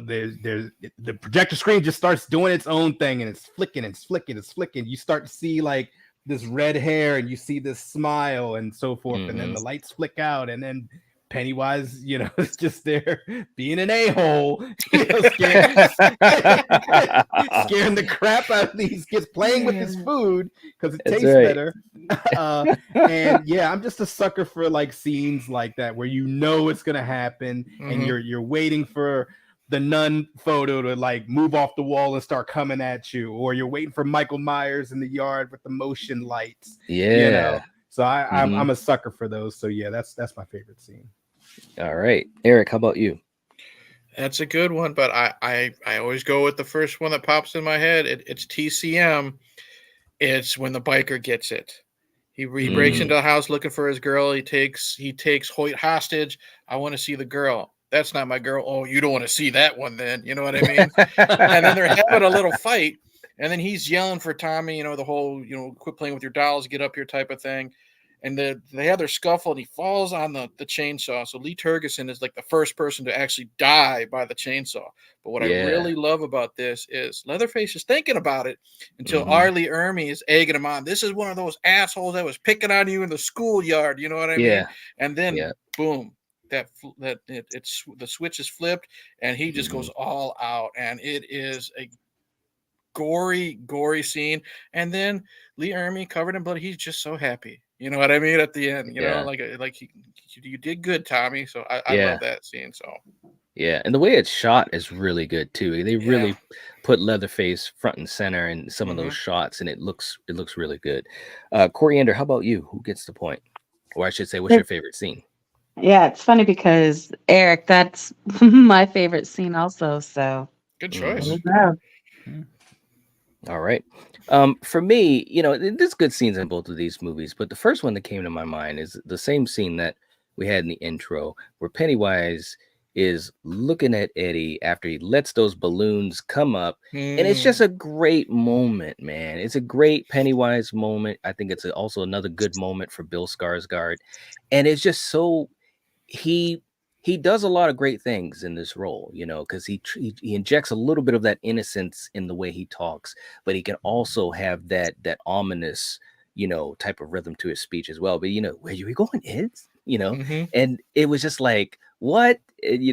there's the projector screen just starts doing its own thing, and it's flicking, it's flicking, it's flicking. You start to see like this red hair, and you see this smile and so forth, and then the lights flick out, and then Pennywise, is just there being an a-hole, scaring the crap out of these kids, playing with his food because it tastes better. And yeah, I'm just a sucker for like scenes like that where it's gonna happen, and you're waiting for the nun photo to like move off the wall and start coming at you, or you're waiting for Michael Myers in the yard with the motion lights. So I'm a sucker for those. So yeah, that's my favorite scene.
All right, Eric, how about you?
That's a good one, but I always go with the first one that pops in my head. It's TCM. It's when the biker gets it. He breaks into the house looking for his girl. He takes Hoyt hostage. I want to see the girl. That's not my girl. Oh, you don't want to see that one then. You know what I mean? And then they're having a little fight, and then he's yelling for Tommy, the whole, quit playing with your dolls, get up here type of thing. And they have their scuffle, and he falls on the chainsaw. So Lee Tergesen is like the first person to actually die by the chainsaw. But what I really love about this is Leatherface is thinking about it until R. Lee Ermey is egging him on. This is one of those assholes that was picking on you in the schoolyard. You know what I mean? And then boom, the switch is flipped, and he just goes all out, and it is a gory scene. And then Lee Ermey, covered in blood, he's just so happy. You know what I mean? At the end, you did good, Tommy. So I love that scene. So
yeah, and the way it's shot is really good too. They really put Leatherface front and center in some of those shots, and it looks really good. Coriander, how about you? Who gets the point? Or I should say, what's your favorite scene?
Yeah, it's funny because Eric, that's my favorite scene also. So
good choice.
All right. For me, there's good scenes in both of these movies, but the first one that came to my mind is the same scene that we had in the intro, where Pennywise is looking at Eddie after he lets those balloons come up. And it's just a great moment, man. It's a great Pennywise moment. I think it's also another good moment for Bill Skarsgård. And it's just so he does a lot of great things in this role, because he injects a little bit of that innocence in the way he talks, but he can also have that ominous, type of rhythm to his speech as well. But where you going, Ed? And it was just like, what? We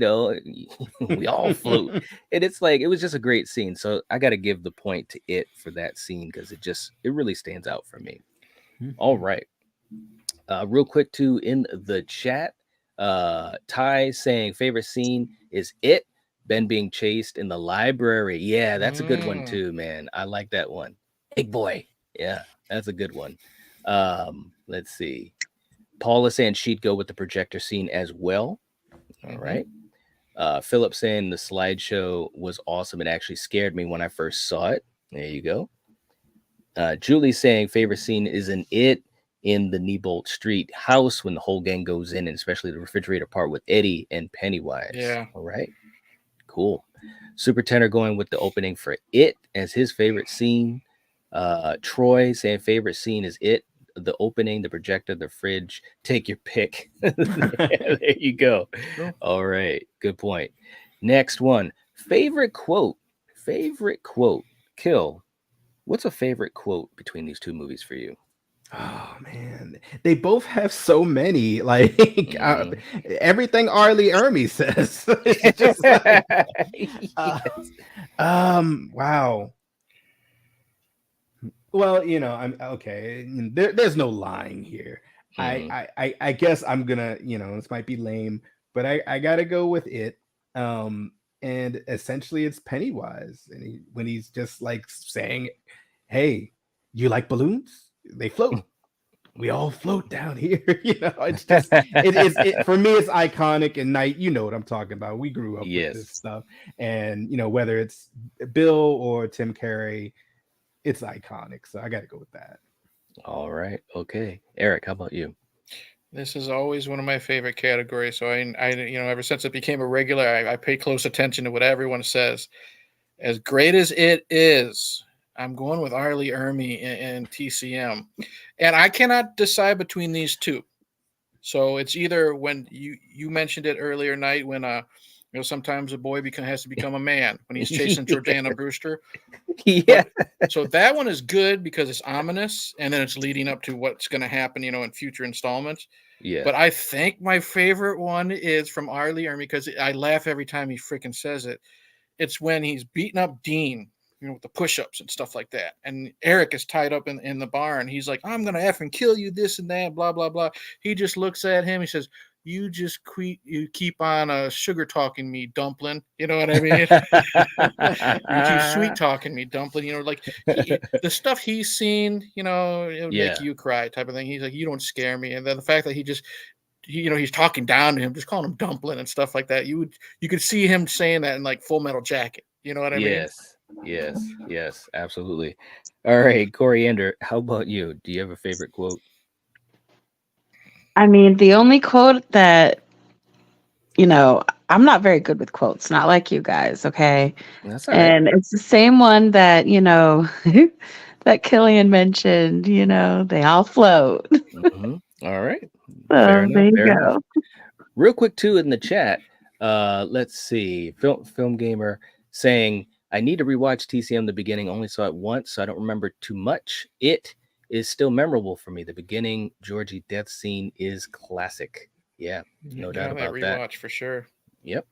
all float. And it's like, it was just a great scene. So I got to give the point to It for that scene, because it really stands out for me. All right. Real quick too, in the chat, Ty saying favorite scene is It, Ben being chased in the library. Yeah, that's a good one too, man. I like that one. Big boy. Yeah, that's a good one. Let's see. Paula saying she'd go with the projector scene as well. All right. Philip saying the slideshow was awesome. It actually scared me when I first saw it. There you go. Julie saying favorite scene is in It, in the Neibolt Street house when the whole gang goes in, and especially the refrigerator part with Eddie and Pennywise.
Yeah.
All right. Cool. Super Tenor going with the opening for It as his favorite scene. Troy saying favorite scene is It, the opening, the projector, the fridge. Take your pick. There you go. Cool. All right. Good point. Next one. Favorite quote. Kill. What's a favorite quote between these two movies for you?
Oh man, they both have so many. Like everything R. Lee Ermey says. It's just wow. Well, I'm okay. There's no lying here. I guess I'm gonna, this might be lame, but I gotta go with It. And essentially, it's Pennywise, and when he's just like saying, "Hey, you like balloons? They float. we all float down here. It's just for me, it's iconic. And Night, you know what I'm talking about. We grew up with this stuff, and whether it's Bill or Tim Curry, it's iconic. So I got to go with that.
All right. Okay. Eric, how about you?
This is always one of my favorite categories. So I ever since it became a regular, I pay close attention to what everyone says. As great as it is, I'm going with R. Lee Ermey and TCM, and I cannot decide between these two. So it's either when you mentioned it earlier, Night, when sometimes a boy has to become a man when he's chasing Jordana Brewster.
Yeah.
So that one is good because it's ominous, and then it's leading up to what's going to happen, in future installments.
Yeah.
But I think my favorite one is from R. Lee Ermey because I laugh every time he freaking says it. It's when he's beating up Dean, with the push-ups and stuff like that. And Eric is tied up in the barn. He's like, I'm going to effing kill you, this and that, blah, blah, blah. He just looks at him. He says, you keep on sugar talking me, dumpling. You know what I mean? You keep sweet talking me, dumpling. The stuff he's seen, it'll make you cry type of thing. He's like, you don't scare me. And then the fact that he's talking down to him, just calling him dumpling and stuff like that. You could see him saying that in like Full Metal Jacket. You know what I mean?
Yes, absolutely. All right, Coriander, how about you? Do you have a favorite quote?
I mean, the only quote that, I'm not very good with quotes, not like you guys, okay?
That's all right.
And it's the same one that, that Killian mentioned, they all float.
Mm-hmm. All right.
Fair enough.
Real quick, too, in the chat, let's see. Film Gamer saying, I need to rewatch TCM the beginning. Only saw it once, so I don't remember too much. It is still memorable for me. The beginning Georgie death scene is classic. Yeah, no doubt about that.
Rewatch for sure.
Yep.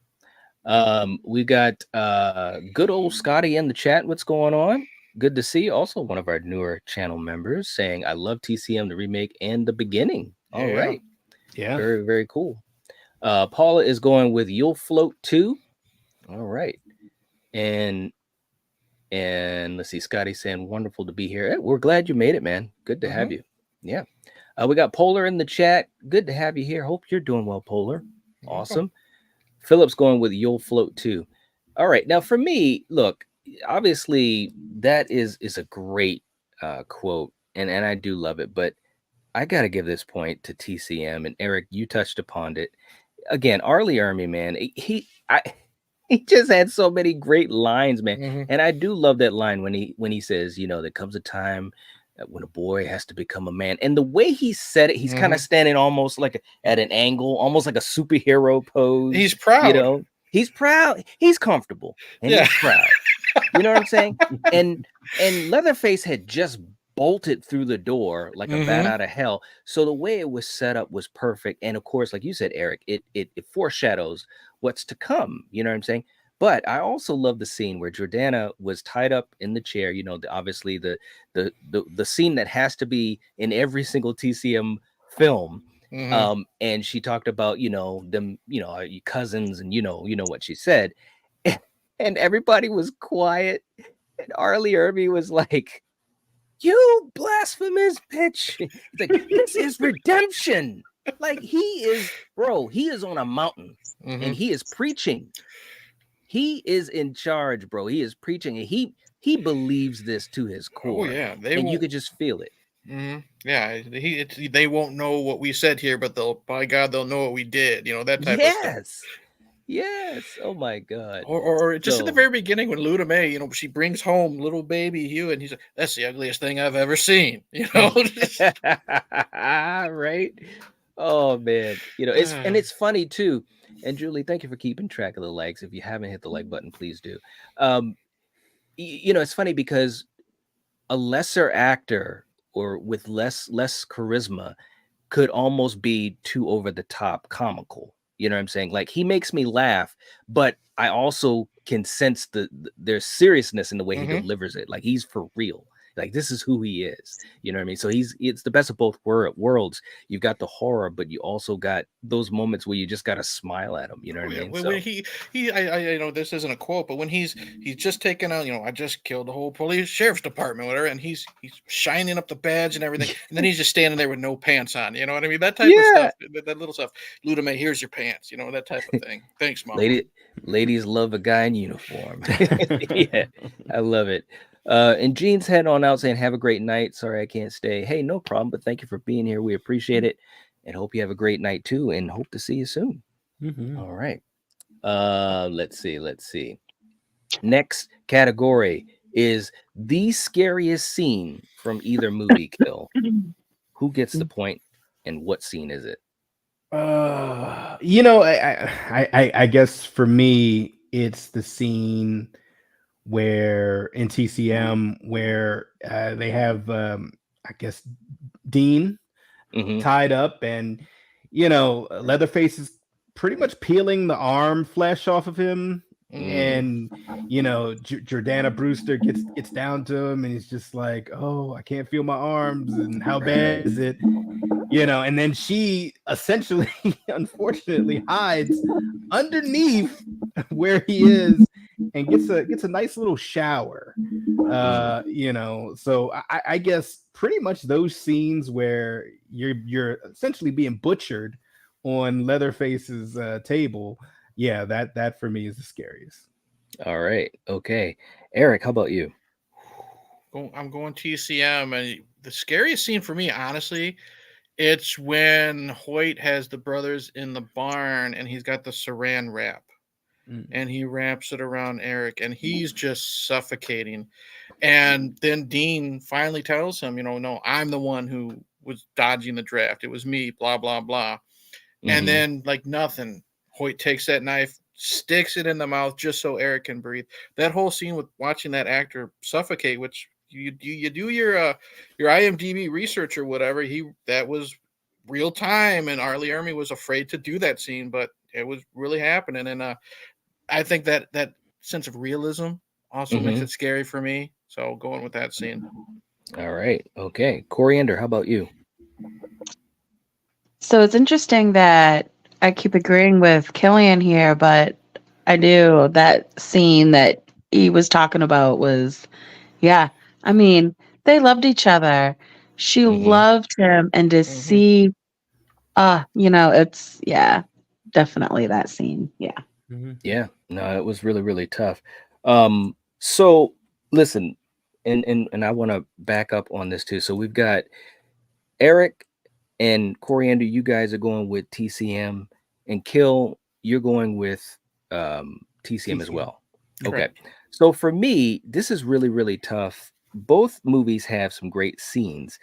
We got good old Scotty in the chat. What's going on? Good to see. Also, one of our newer channel members saying, I love TCM, the remake, and the beginning. All right.
Yeah.
Very, very cool. Paula is going with You'll Float Too. All right. And let's see, Scotty saying, wonderful to be here. Hey, we're glad you made it, man. Good to have you. Yeah. We got Polar in the chat. Good to have you here. Hope you're doing well, Polar. Awesome. Philip's going with You'll Float Too. All right. Now, for me, look, obviously, that is a great quote, and I do love it, but I got to give this point to TCM, and Eric, you touched upon it. Again, R. Lee Ermey, man, he just had so many great lines, man.
Mm-hmm.
And I do love that line when he says, there comes a time when a boy has to become a man. And the way he said it, he's kind of standing almost like at an angle, almost like a superhero pose.
He's proud.
He's proud. He's comfortable. And he's proud. You know what I'm saying? And Leatherface had just bolted through the door like a bat out of hell. So the way it was set up was perfect. And of course, like you said, Eric, it foreshadows what's to come. You know what I'm saying? But I also love the scene where Jordana was tied up in the chair. Obviously the scene that has to be in every single TCM film. And she talked about, them, your cousins, and you know what she said. And everybody was quiet. And R. Lee Ermey was like, you blasphemous bitch. He's like, this is redemption. Like, he is on a mountain and he is preaching. He is in charge, bro. He is preaching, and he believes this to his core.
Oh, yeah.
You could just feel it.
Yeah, they won't know what we said here, but they'll know what we did. That type of stuff.
Yes. Oh my God.
Or just at the very beginning when Luda May, she brings home little baby Hugh, and he's like, "That's the ugliest thing I've ever seen."
Right. Oh man. It's funny too. And Julie, thank you for keeping track of the likes. If you haven't hit the like button, please do. It's funny because a lesser actor or with less charisma could almost be too over the top comical. You know what I'm saying? Like, he makes me laugh, but I also can sense there's seriousness in the way he delivers it. Like, he's for real. Like this is who he is. You know what I mean? So it's the best of both worlds. You've got the horror, but you also got those moments where you just got to smile at him. You know what I mean?
When I know this isn't a quote, but when he's just taken out, I just killed the whole police sheriff's department, whatever, and he's shining up the badge and everything, and then he's just standing there with no pants on. You know what I mean? That type of stuff, that little stuff. Ludame, here's your pants. That type of thing. Thanks, Mom.
Ladies love a guy in uniform. Yeah, I love it. And Gene's head on out saying, have a great night. Sorry I can't stay. Hey, no problem, but thank you for being here. We appreciate it and hope you have a great night too, and hope to see you soon. All right. Let's see. Next category is the scariest scene from either movie kill. Who gets the point and what scene is it?
I guess for me, it's the scene where in TCM where they have I guess Dean tied up, and Leatherface is pretty much peeling the arm flesh off of him, and Jordana Brewster gets down to him, and he's just like, oh, I can't feel my arms, and how bad is it? And then she essentially, unfortunately, hides underneath where he is and gets a nice little shower. So I guess pretty much those scenes where you're essentially being butchered on Leatherface's table. Yeah, that for me is the scariest.
All right. Okay. Eric, how about you?
I'm going TCM, and the scariest scene for me, honestly, it's when Hoyt has the brothers in the barn and he's got the saran wrap and he wraps it around Eric and he's just suffocating. And then Dean finally tells him, no, I'm the one who was dodging the draft. It was me, blah, blah, blah. And then like nothing, Hoyt takes that knife, sticks it in the mouth just so Eric can breathe. That whole scene with watching that actor suffocate, which you do your IMDb research or whatever, that was real time, and Arlie Ermey was afraid to do that scene, but it was really happening. And I think that sense of realism also makes it scary for me. So going with that scene.
All right. Okay. Coriander, how about you?
So it's interesting that I keep agreeing with Killian here, but I do. That scene that he was talking about was, yeah. I mean, they loved each other. She loved him, and to see, it's, definitely that scene. Yeah.
Yeah. No, it was really, really tough. So listen, and I want to back up on this too. So we've got Eric and Coriander, you guys are going with TCM, and Kill, you're going with TCM as well. Okay. So for me, this is really, really tough. Both movies have some great scenes,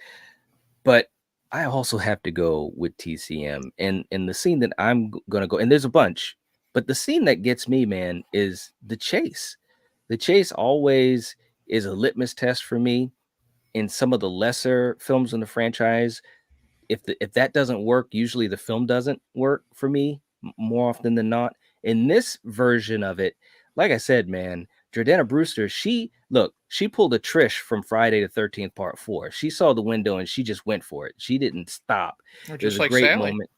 but I also have to go with TCM. And the scene that I'm going to go, and there's a bunch, but the scene that gets me, man, is the chase. The chase always is a litmus test for me in some of the lesser films in the franchise. If that doesn't work, usually the film doesn't work for me more often than not. In this version of it, like I said, man, Jordana Brewster, she pulled a Trish from Friday the 13th Part 4. She saw the window and she just went for it. She didn't stop.
It was a great Sally.
Moment.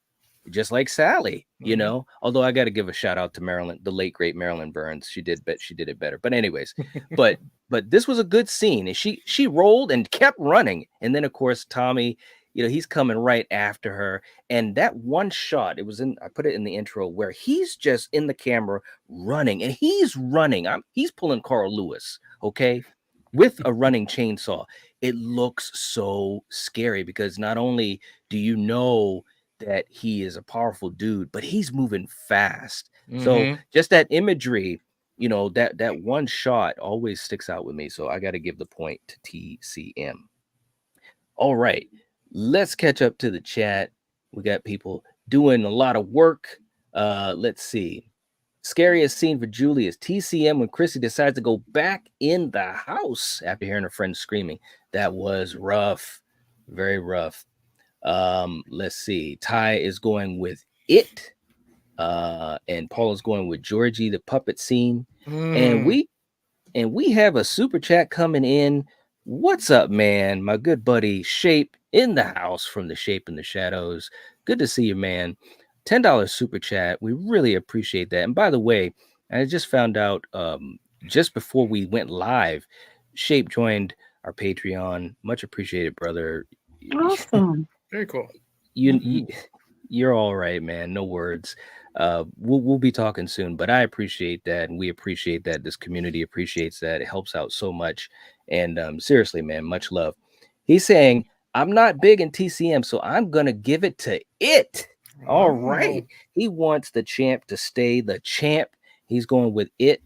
Just like Sally, although I got to give a shout out to Marilyn, the late great Marilyn Burns. She did it better. But anyways, but this was a good scene, and she rolled and kept running. And then of course Tommy, he's coming right after her. And that one shot, I put it in the intro, where he's just in the camera running, and he's running. He's pulling Carl Lewis, okay, with a running chainsaw. It looks so scary because not only do you know that he is a powerful dude, but he's moving fast. So just that imagery, that one shot always sticks out with me. So I got to give the point to TCM. All right, let's catch up to the chat. We got people doing a lot of work. Let's see. Scariest scene for Julie is TCM when Chrissy decides to go back in the house after hearing her friend screaming. That was rough. Very rough. Let's see. Ty is going with it. And Paul is going with Georgie, the puppet scene. And we have a super chat coming in What's up, man? My good buddy Shape in the house from the Shape in the Shadows. Good to see you, man. $10 super chat. We really appreciate that. And by the way, I just found out just before we went live, Shape joined our Patreon. Much appreciated, brother.
Awesome.
Very cool.
You're all right, man. No words. We'll be talking soon, but I appreciate that, and we appreciate that. This community appreciates that. It helps out so much. And seriously, man, much love. He's saying, I'm not big in TCM, so I'm gonna give it to it. All right. He wants the champ to stay the champ. He's going with it.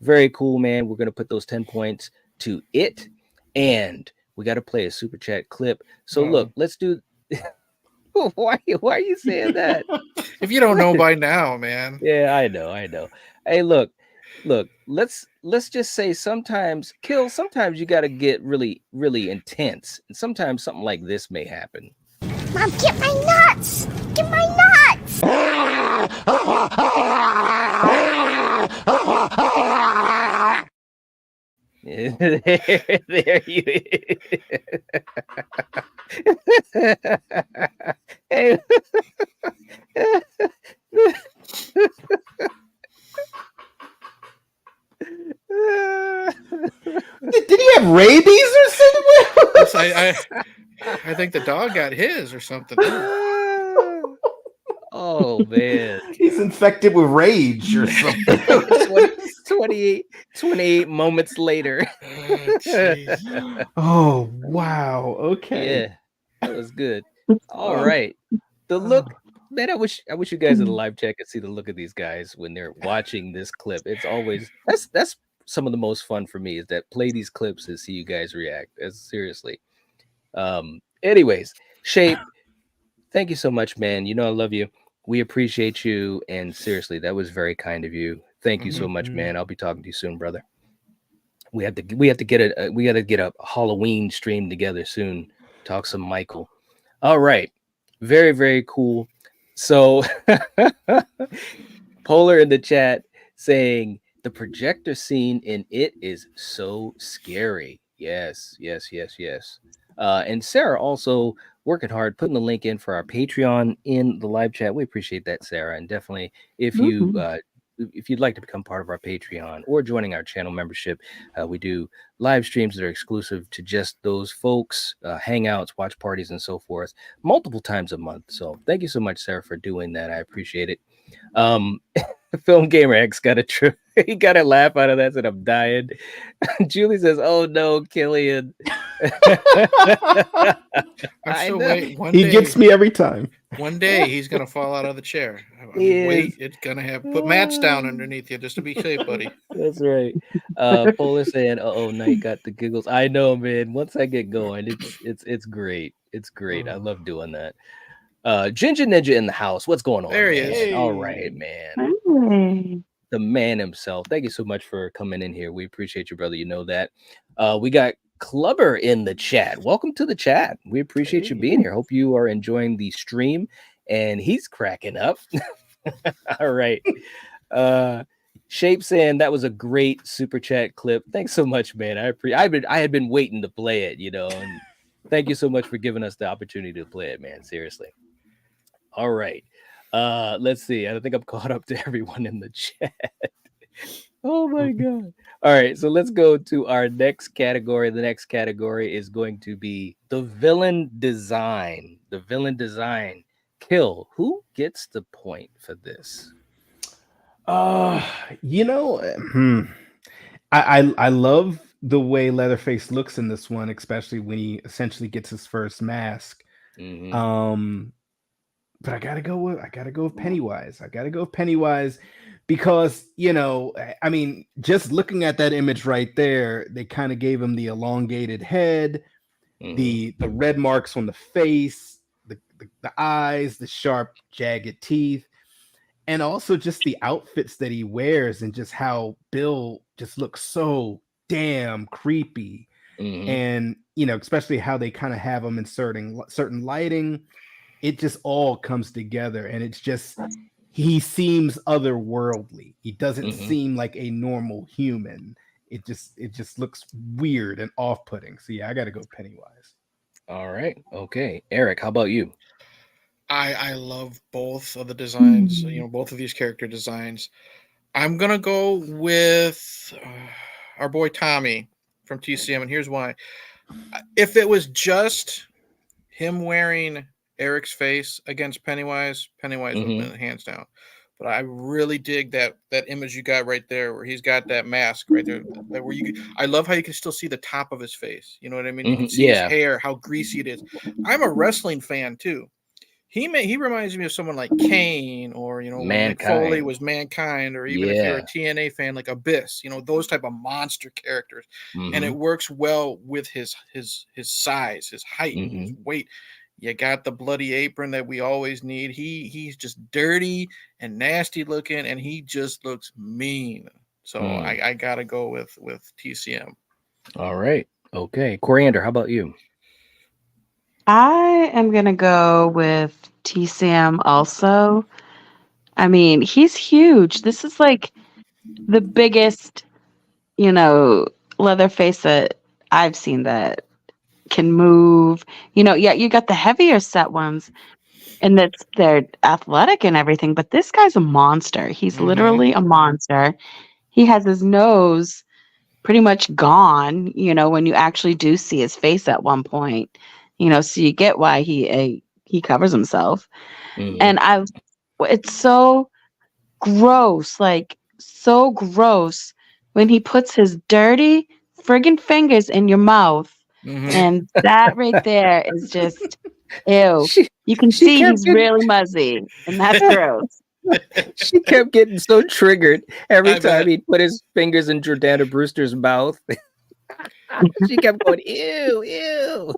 Very cool, man. We're gonna put those 10 points to it. And we got to play a super chat clip. So look, let's do. Why are you saying that?
If you don't know by now, man.
Yeah, I know. Hey, look, let's just say sometimes you got to get really, really intense. And sometimes something like this may happen.
Mom, get my nuts! Get my nuts!
There you hey.
Did he have rabies or something?
I think the dog got his or something.
Oh man,
he's infected with rage or something.
28 moments later.
Oh wow. Okay.
Yeah, that was good. All right. The look, man, I wish you guys in the live chat could see the look of these guys when they're watching this clip. It's always that's some of the most fun for me, is that play these clips and see you guys react. Seriously. Anyways, Shape, thank you so much, man. You know I love you. We appreciate you, and seriously, that was very kind of you. Thank you so much, man. I'll be talking to you soon, brother. We have to get a Halloween stream together soon. Talk some Michael. All right. Very, very cool. So Polar in the chat saying the projector scene in it is so scary. Yes. And Sarah also working hard, putting the link in for our Patreon in the live chat. We appreciate that, Sarah. And definitely if you'd like to become part of our Patreon or joining our channel membership, we do live streams that are exclusive to just those folks, hangouts, watch parties, and so forth, multiple times a month. So thank you so much, Sarah, for doing that. I appreciate it. Film Gamer X got he got a laugh out of that, and I'm dying. Julie says, "Oh no, Killian."
I'm still waiting.
He gets me every time.
One day he's gonna fall out of the chair. Wait, it's gonna happen. Put mats down underneath you just to be safe, buddy.
That's right. Polar saying, "Oh, Knight got the giggles." I know, man. Once I get going, it's great. It's great. I love doing that. Ginger Ninja in the house. What's going on?
There he
man?
is.
All right, man.
Hey.
The man himself. Thank you so much for coming in here. We appreciate you, brother. You know that. We got Clubber in the chat. Welcome to the chat. We appreciate you being here. Hope you are enjoying the stream. And he's cracking up. All right. Shape saying that was a great super chat clip. Thanks so much, man. I had been waiting to play it, and thank you so much for giving us the opportunity to play it, man. Seriously. All right. Let's see. I think I'm caught up to everyone in the chat. Oh my god. All right, so let's go to our next category. The next category is going to be the villain design. The villain design. Kill. Who gets the point for this?
I love the way Leatherface looks in this one, especially when he essentially gets his first mask.
Mm-hmm.
But I gotta go with Pennywise. Because I mean, just looking at that image right there, they kind of gave him the elongated head, the red marks on the face, the eyes, the sharp, jagged teeth, and also just the outfits that he wears, and just how Bill just looks so damn creepy. And especially how they kind of have him inserting certain lighting. It just all comes together, and it's just, he seems otherworldly. He doesn't seem like a normal human. it just looks weird and off-putting. So yeah, I got to go Pennywise.
All right. Okay. Eric, how about you?
I love both of the designs. You know, both of these character designs. I'm gonna go with our boy Tommy from TCM, and here's why. If it was just him wearing Eric's face against Pennywise, Pennywise would have been hands down. But I really dig that image you got right there, where he's got that mask right there. Where I love how you can still see the top of his face. You know what I mean? You can see his hair, how greasy it is. I'm a wrestling fan too. He reminds me of someone like Kane, or when Mick Foley was Mankind, or even if you're a TNA fan like Abyss, those type of monster characters. And it works well with his size, his height, his weight. You got the bloody apron that we always need. He's just dirty and nasty looking, and he just looks mean. So I gotta go with TCM.
All right. Okay. Coriander, how about you?
I am going to go with TCM also. I mean, he's huge. This is like the biggest, Leatherface that I've seen that can move. Yeah, you got the heavier set ones, and they're athletic and everything, but this guy's a monster. He's literally a monster. He has his nose pretty much gone, when you actually do see his face at one point. So you get why he covers himself. And it's so gross, like so gross when he puts his dirty friggin' fingers in your mouth. And that right there is just ew. You can see he's really muzzy, and that's gross.
She kept getting so triggered every time he put his fingers in Jordana Brewster's mouth. She kept going, ew, ew.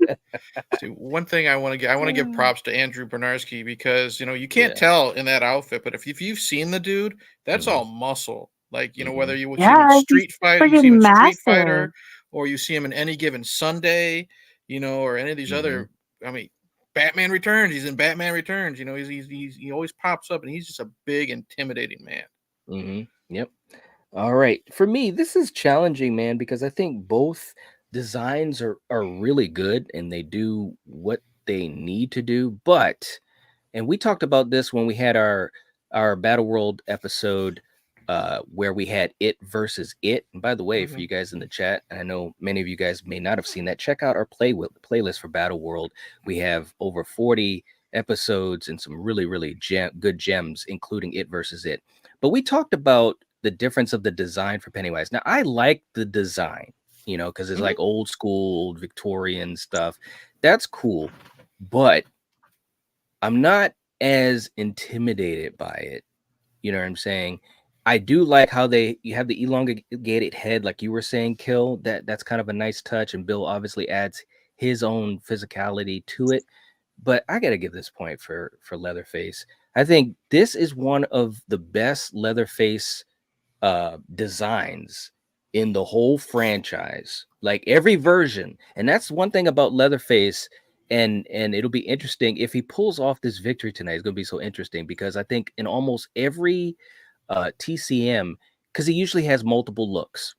See, one thing I want to give props to Andrew Bernarski, because you can't tell in that outfit, but if you've seen the dude, that's all muscle. Like whether you see him in Street Fighter, you see him in Street Fighter, or you see him in Any Given Sunday, or any of these other. I mean, Batman Returns. He's in Batman Returns. He always pops up, and he's just a big, intimidating man.
Yep. All right. For me, this is challenging, man, because I think both designs are really good and they do what they need to do. And we talked about this when we had our Battle World episode where we had It versus It. And by the way, for you guys in the chat, I know many of you guys may not have seen that, check out our playlist for Battle World. We have over 40 episodes and some really, really good gems, including It versus It. But we talked about the difference of the design for Pennywise. Now, I like the design, because it's like old school, old Victorian stuff. That's cool. But I'm not as intimidated by it. You know what I'm saying? I do like how you have the elongated head, like you were saying, Kill. That's kind of a nice touch. And Bill obviously adds his own physicality to it. But I got to give this point for Leatherface. I think this is one of the best Leatherface designs in the whole franchise, like every version. And that's one thing about Leatherface, and it'll be interesting if he pulls off this victory tonight. It's going to be so interesting, because I think in almost every TCM, because he usually has multiple looks,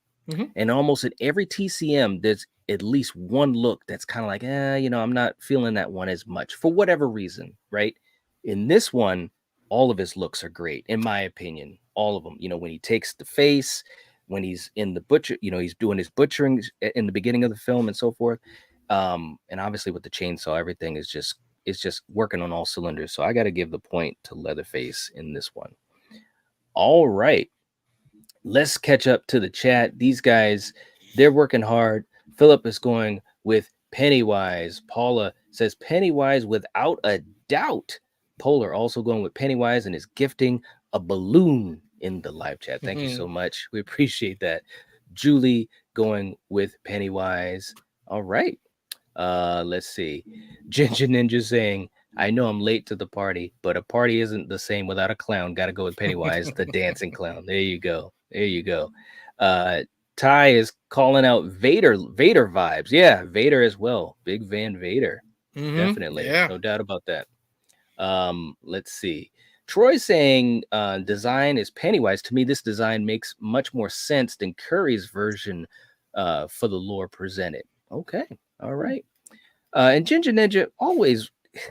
and almost in every TCM there's at least one look that's kind of like, I'm not feeling that one as much for whatever reason, right? In this one, all of his looks are great, in my opinion. All of them. When he takes the face, when he's in the butcher, he's doing his butchering in the beginning of the film and so forth. And obviously with the chainsaw, everything is just working on all cylinders. So I got to give the point to Leatherface in this one. All right. Let's catch up to the chat. These guys, they're working hard. Philip is going with Pennywise. Paula says Pennywise without a doubt. Polar also going with Pennywise and is gifting a balloon in the live chat. Thank you so much. We appreciate that. Julie going with Pennywise. All right. Let's see. Ginger Ninja saying, I know I'm late to the party, but a party isn't the same without a clown. Got to go with Pennywise, the dancing clown. There you go. There you go. Ty is calling out Vader vibes. Yeah, Vader as well. Big Van Vader. Definitely. Yeah. No doubt about that. Let's see. Troy saying design is Pennywise. To me, this design makes much more sense than Curry's version for the lore presented. Okay, all right. And Ginger Ninja always,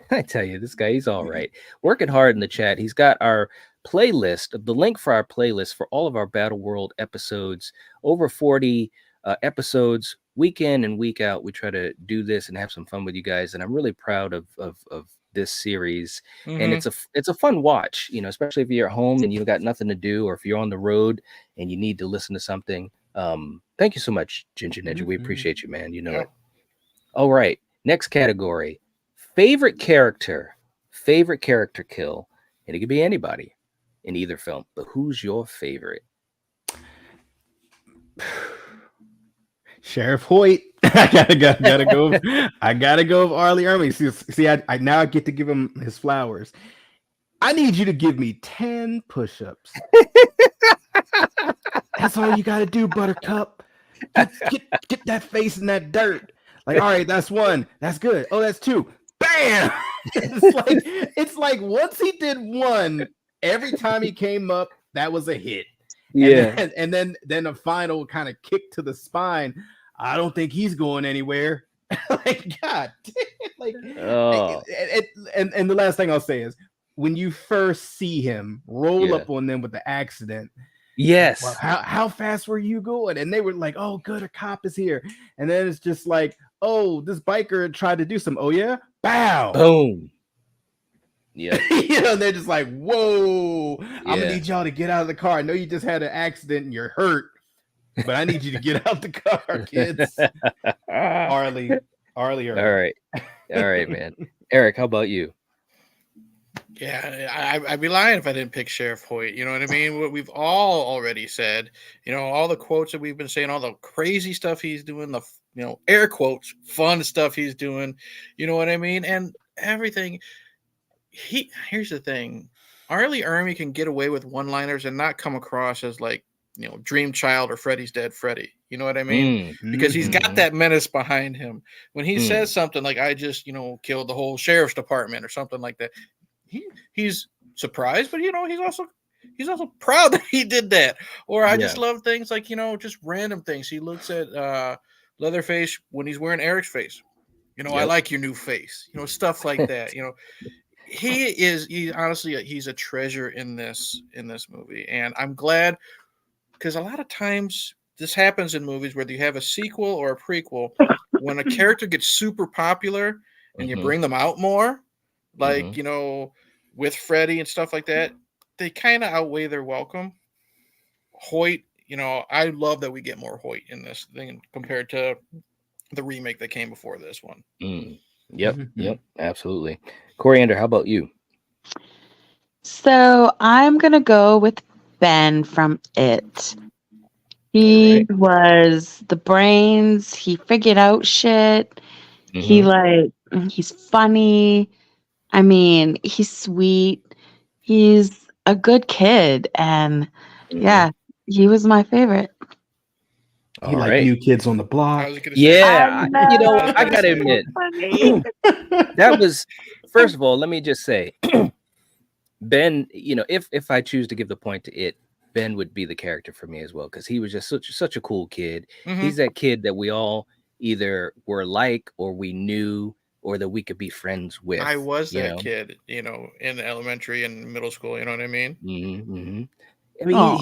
I tell you, this guy, he's all right. Working hard in the chat. He's got our playlist, the link for our playlist for all of our Battle World episodes, over 40 episodes, week in and week out. We try to do this and have some fun with you guys. And I'm really proud of this series. And it's a fun watch, you know, especially if you're at home and you've got nothing to do, or if you're on the road and you need to listen to something. Thank you so much, Ginger Ninja. We appreciate you, man. You know it. All right. Next category, favorite character kill. And it could be anybody in either film, but who's your favorite?
Sheriff Hoyt. I gotta go. I gotta go with Arlie Ermy. See, I now get to give him his flowers. I need you to give me 10 push-ups. That's all you gotta do, Buttercup. Get that face in that dirt. Like, all right, that's 1. That's good. Oh, that's 2. Bam! It's like once he did 1, every time he came up, that was a hit.
Yeah.
And then a final kind of kick to the spine. I don't think he's going anywhere. Like, God damn. Like, and the last thing I'll say is, when you first see him roll up on them with the accident,
yes.
Well, how fast were you going? And they were like, oh, good, a cop is here. And then it's just like, oh, this biker tried to do some. Oh, yeah. Bow.
Boom. Yeah.
You know, they're just like, whoa, I'm gonna need y'all to get out of the car. I know you just had an accident and you're hurt, but I need you to get out the car, kids. Arlie. All
right, man. Eric, how about you?
Yeah, I'd be lying if I didn't pick Sheriff Hoyt. You know what I mean? What we've all already said, you know, all the quotes that we've been saying, all the crazy stuff he's doing, the, you know, air quotes, fun stuff he's doing, you know what I mean? And everything. Here's the thing. Arlie Ermy can get away with one-liners and not come across as like, you know, Dream Child or Freddy's Dead Freddy. You know what I mean? Because he's got that menace behind him. When he says something like, I just, you know, killed the whole sheriff's department or something like that, he's surprised, but, you know, he's also proud that he did that. Or I just love things like, you know, just random things. He looks at Leatherface when he's wearing Eric's face. You know, I like your new face. You know, stuff like that. You know, he's a treasure in this movie. And I'm glad, because a lot of times this happens in movies where you have a sequel or a prequel, when a character gets super popular and you bring them out more, like, you know, with Freddy and stuff like that, they kind of outweigh their welcome. Hoyt, you know, I love that we get more Hoyt in this thing compared to the remake that came before this one.
Yep, absolutely. Coriander, how about you?
So I'm going to go with Ben from It. He was the brains. He figured out shit. He's funny. I mean, he's sweet. He's a good kid. And he was my favorite.
He like New Kids on the Block.
Yeah, you know, I gotta admit, that was, first of all, let me just say, Ben, you know, if I choose to give the point to It, Ben would be the character for me as well, because he was just such a cool kid. He's that kid that we all either were like, or we knew, or that we could be friends with.
I was that kid, you know, in elementary and middle school. You know what I mean?
I mean,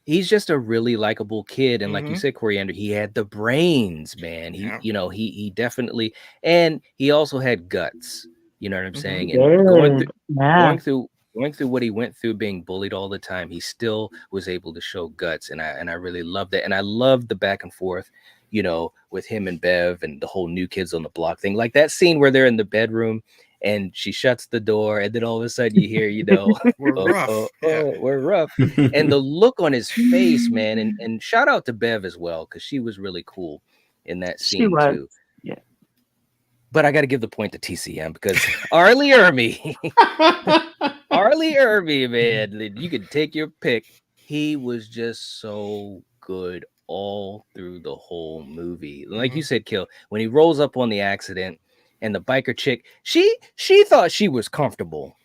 he's just a really likable kid, and like you said, Coriander, he had the brains, man. You know, he definitely, and he also had guts. You know what I'm saying? And going through what he went through, being bullied all the time, he still was able to show guts, and I really love that. And I love the back and forth, you know, with him and Bev and the whole New Kids on the Block thing. Like that scene where they're in the bedroom and she shuts the door, and then all of a sudden you hear, you know, we're rough. And the look on his face, man, and shout out to Bev as well, because she was really cool in that scene too.
Yeah.
But I got to give the point to TCM, because Arlie Ermy, man, you could take your pick. He was just so good all through the whole movie. Like you said, Kill, when he rolls up on the accident and the biker chick, she thought she was comfortable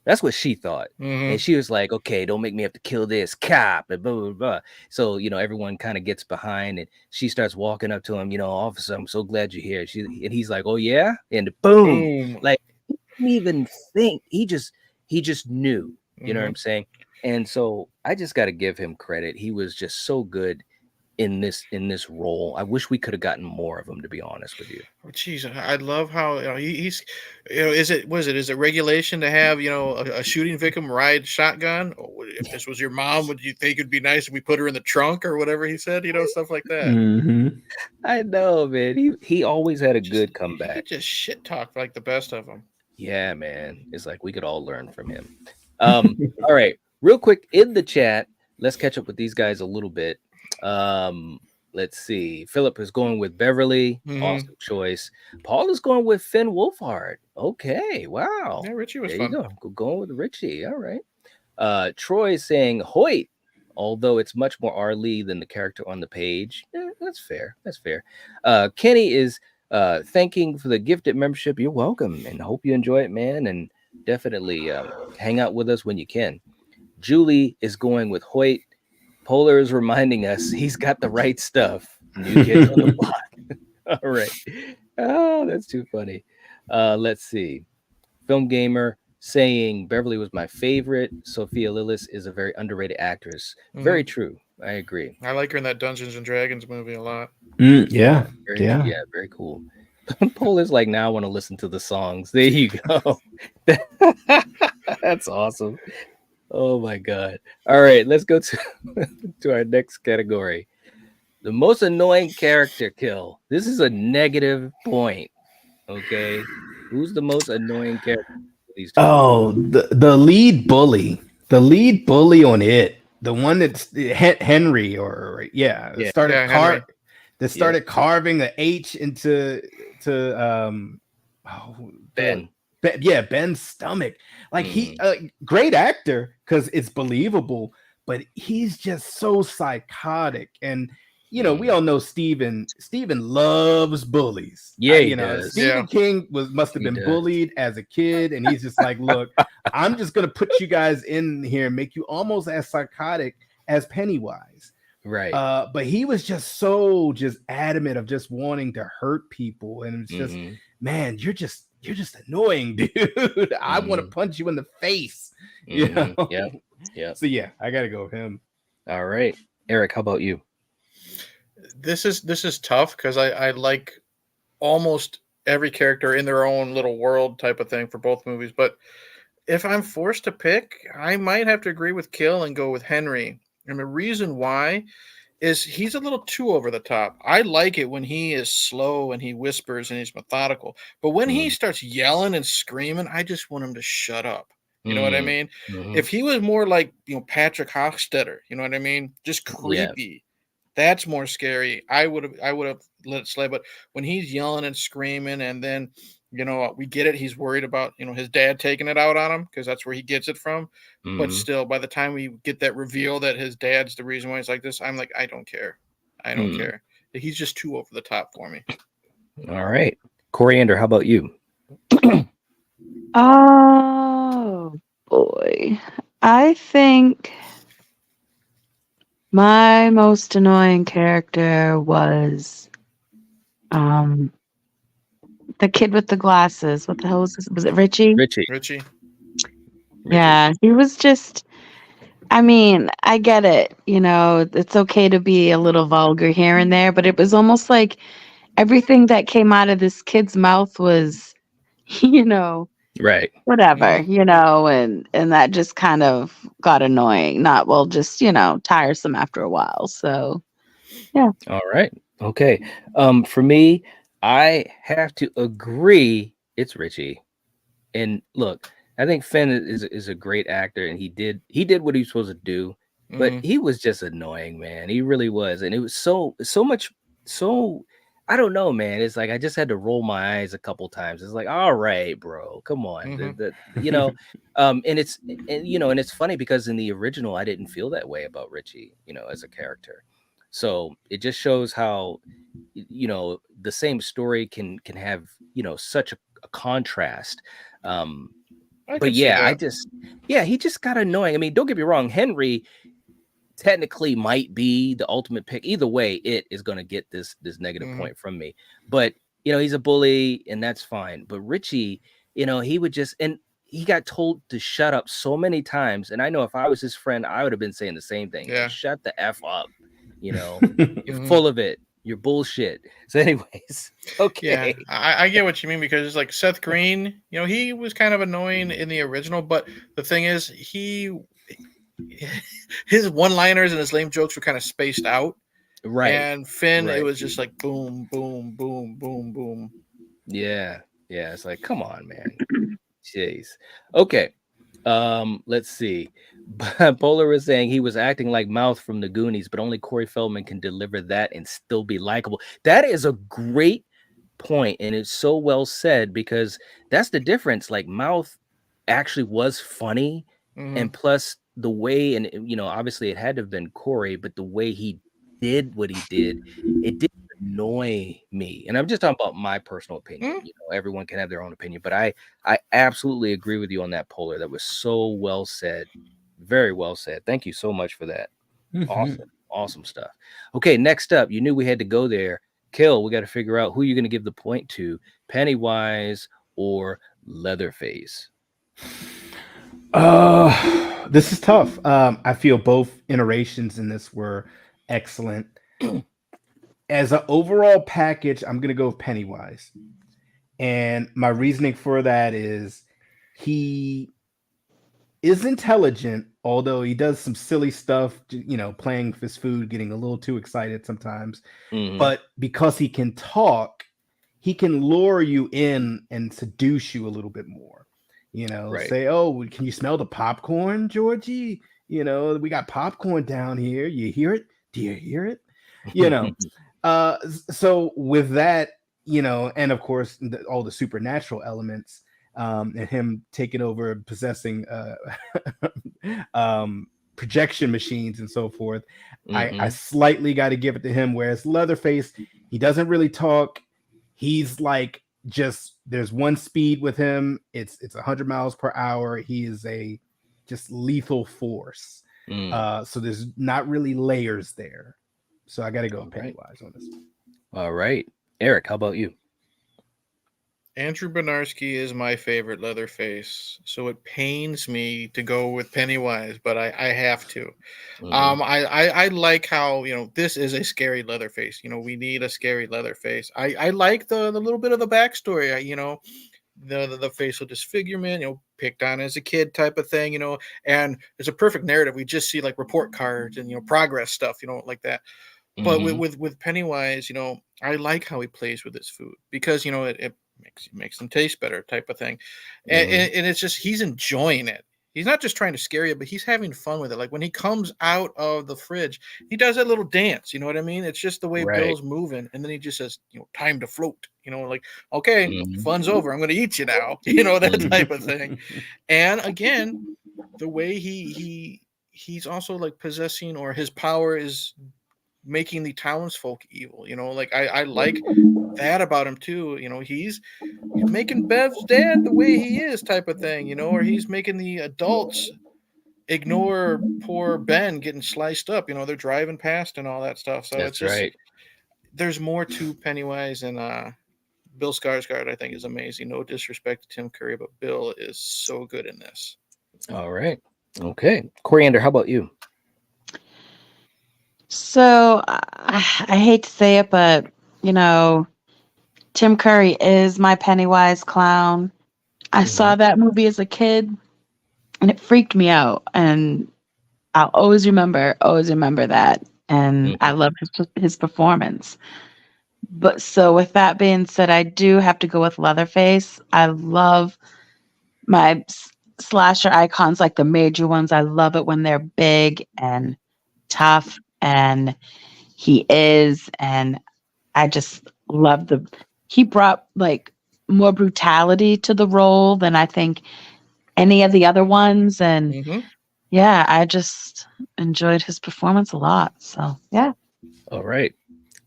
That's what she thought.
Mhm.
And she was like, okay, don't make me have to kill this cop and blah, blah, blah. So, everyone kind of gets behind and she starts walking up to him, officer, I'm so glad you're here. And he's like, oh yeah. And boom,
Boom.
like he didn't even think, he just knew, you know what I'm saying? And so I just got to give him credit. He was just so good in this role. I wish we could have gotten more of him, to be honest with you.
Oh, geez, I love how he's, is it regulation to have a shooting victim ride shotgun? Or if this was your mom, would you think it'd be nice if we put her in the trunk or whatever he said? Stuff like that.
Mm-hmm.
I know, man. He always had a good
He
comeback.
could just shit talk like the best of them.
Yeah, man. It's like we could all learn from him. All right, real quick in the chat, let's catch up with these guys a little bit. Let's see. Philip is going with Beverly. Awesome choice. Paul is going with Finn Wolfhard. Okay, wow.
Yeah, Richie was
there
fun.
You go. Going with Richie. All right. Troy is saying Hoyt, although it's much more R. Lee than the character on the page. That's fair. That's fair. Kenny is thanking for the gifted membership. You're welcome, and hope you enjoy it, man. And definitely hang out with us when you can. Julie is going with Hoyt. Polar is reminding us he's got the right stuff. New kids on the block. All right. Oh, that's too funny. Let's see. Film Gamer saying Beverly was my favorite. Sophia Lillis is a very underrated actress. Very true. I agree.
I like her in that Dungeons and Dragons movie a lot.
Yeah.
Very cool. Polar's like, now I want to listen to the songs. There you go. That's awesome. Oh my God. All right, let's go to our next category. The most annoying character kill. This is a negative point. Okay. Who's the most annoying character? These two?
Oh, the lead bully. The lead bully on it. The one that's Henry started carving the H into
Ben.
Ben's stomach. Like he great actor because it's believable, but he's just so psychotic. And we all know Stephen loves bullies.
Yeah, does.
Stephen King must have been bullied as a kid, and he's just like, look, I'm just gonna put you guys in here and make you almost as psychotic as Pennywise.
Right.
But he was just adamant of just wanting to hurt people, and it's just, man, you're just annoying, dude. I want to punch you in the face.
Yeah.
So yeah, I gotta go with him.
All right, Eric, how about you?
This is tough because I like almost every character in their own little world type of thing for both movies. But if I'm forced to pick, I might have to agree with Kill and go with Henry. And the reason why is he's a little too over the top. I like it when he is slow and he whispers and he's methodical. But when he starts yelling and screaming, I just want him to shut up. You know what I mean? If he was more like, Patrick Hofstetter, you know what I mean? Just creepy. That's more scary. I would have let it slide. But when he's yelling and screaming, and then we get it. He's worried about his dad taking it out on him because that's where he gets it from. But still, by the time we get that reveal that his dad's the reason why he's like this, I'm like, I don't care. I don't care. He's just too over the top for me.
All right, Coriander, how about you?
Oh boy, I think my most annoying character was the kid with the glasses. What the hell was this? Was it Richie?
Richie.
Yeah, he was just, I mean, I get it. It's okay to be a little vulgar here and there, but it was almost like everything that came out of this kid's mouth was,
right.
whatever, and that just kind of got annoying. Just, tiresome after a while. So, yeah.
All right. Okay. For me, I have to agree. It's Richie. And look, I think Finn is a great actor, and he did what he was supposed to do, but he was just annoying, man. He really was, and it was so much. I don't know, man. It's like I just had to roll my eyes a couple times. It's like, all right, bro, come on, and it's funny because in the original, I didn't feel that way about Richie, as a character. So it just shows how, the same story can have, such a contrast. But yeah, he just got annoying. I mean, don't get me wrong, Henry technically might be the ultimate pick. Either way, it is going to get this negative point from me. But he's a bully, and that's fine. But Richie, he would just, and he got told to shut up so many times. And I know if I was his friend, I would have been saying the same thing.
Yeah.
Just shut the F up. You're full of it. You're bullshit. So, anyways, okay.
Yeah, I get what you mean, because it's like Seth Green, he was kind of annoying in the original, but the thing is, his one-liners and his lame jokes were kind of spaced out.
Right.
And Finn, it was just like boom, boom, boom, boom, boom.
Yeah. Yeah. It's like, come on, man. Jeez. Okay. Let's see. Polar is saying he was acting like Mouth from the Goonies, but only Corey Feldman can deliver that and still be likable. That is a great point, and it's so well said, because that's the difference. Like, Mouth actually was funny, and plus the way, and obviously it had to have been Corey, but the way he did what he did, it did annoy me. And I'm just talking about my personal opinion. Everyone can have their own opinion, but I absolutely agree with you on that, Polar. That was so well said. Very well said. Thank you so much for that. Awesome stuff. Okay, next up, you knew we had to go there. Kill, we got to figure out who you're going to give the point to, Pennywise or Leatherface.
This is tough. I feel both iterations in this were excellent. As an overall package, I'm going to go with Pennywise. And my reasoning for that is he is intelligent, although he does some silly stuff, playing with his food, getting a little too excited sometimes. But because he can talk, he can lure you in and seduce you a little bit more. Say, oh, can you smell the popcorn, Georgie? We got popcorn down here. You hear it? Do you hear it? So with that, and of course, all the supernatural elements, and him taking over, possessing projection machines and so forth, I slightly got to give it to him. Whereas Leatherface, he doesn't really talk. He's like, there's one speed with him. It's 100 miles per hour. He is a just lethal force. So there's not really layers there. So I got to go with Pennywise on this one.
All right. Eric, how about you?
Andrew Bernarski is my favorite Leatherface, so it pains me to go with Pennywise, but I have to. I like how this is a scary Leatherface. We need a scary Leatherface. I like the little bit of the backstory. The facial disfigurement, picked on as a kid type of thing, and it's a perfect narrative. We just see like report cards and progress stuff, like that. But with Pennywise, I like how he plays with his food, because it makes them taste better type of thing. And it's just, he's enjoying it. He's not just trying to scare you, but he's having fun with it. Like when he comes out of the fridge, he does that little dance. You know what I mean? It's just the way Bill's moving. And then he just says, time to float, like, okay, fun's over. I'm going to eat you now. That type of thing. And again, the way he's also like possessing, or his power is making the townsfolk evil. Like I like that about him too. He's making Bev's dad the way he is type of thing, or he's making the adults ignore poor Ben getting sliced up. They're driving past and all that stuff. So
that's
it's just
right.
There's more to Pennywise, and Bill Skarsgård, I think, is amazing. No disrespect to Tim Curry, but Bill is so good in this.
All right. Okay. Coriander, how about you?
So I hate to say it, but Tim Curry is my Pennywise clown. I saw that movie as a kid, and it freaked me out. And I'll always remember that. And I love his performance. But so with that being said, I do have to go with Leatherface. I love my slasher icons, like the major ones. I love it when they're big and tough, and he is. And I just love he brought like more brutality to the role than I think any of the other ones. And yeah, I just enjoyed his performance a lot. So yeah.
All right.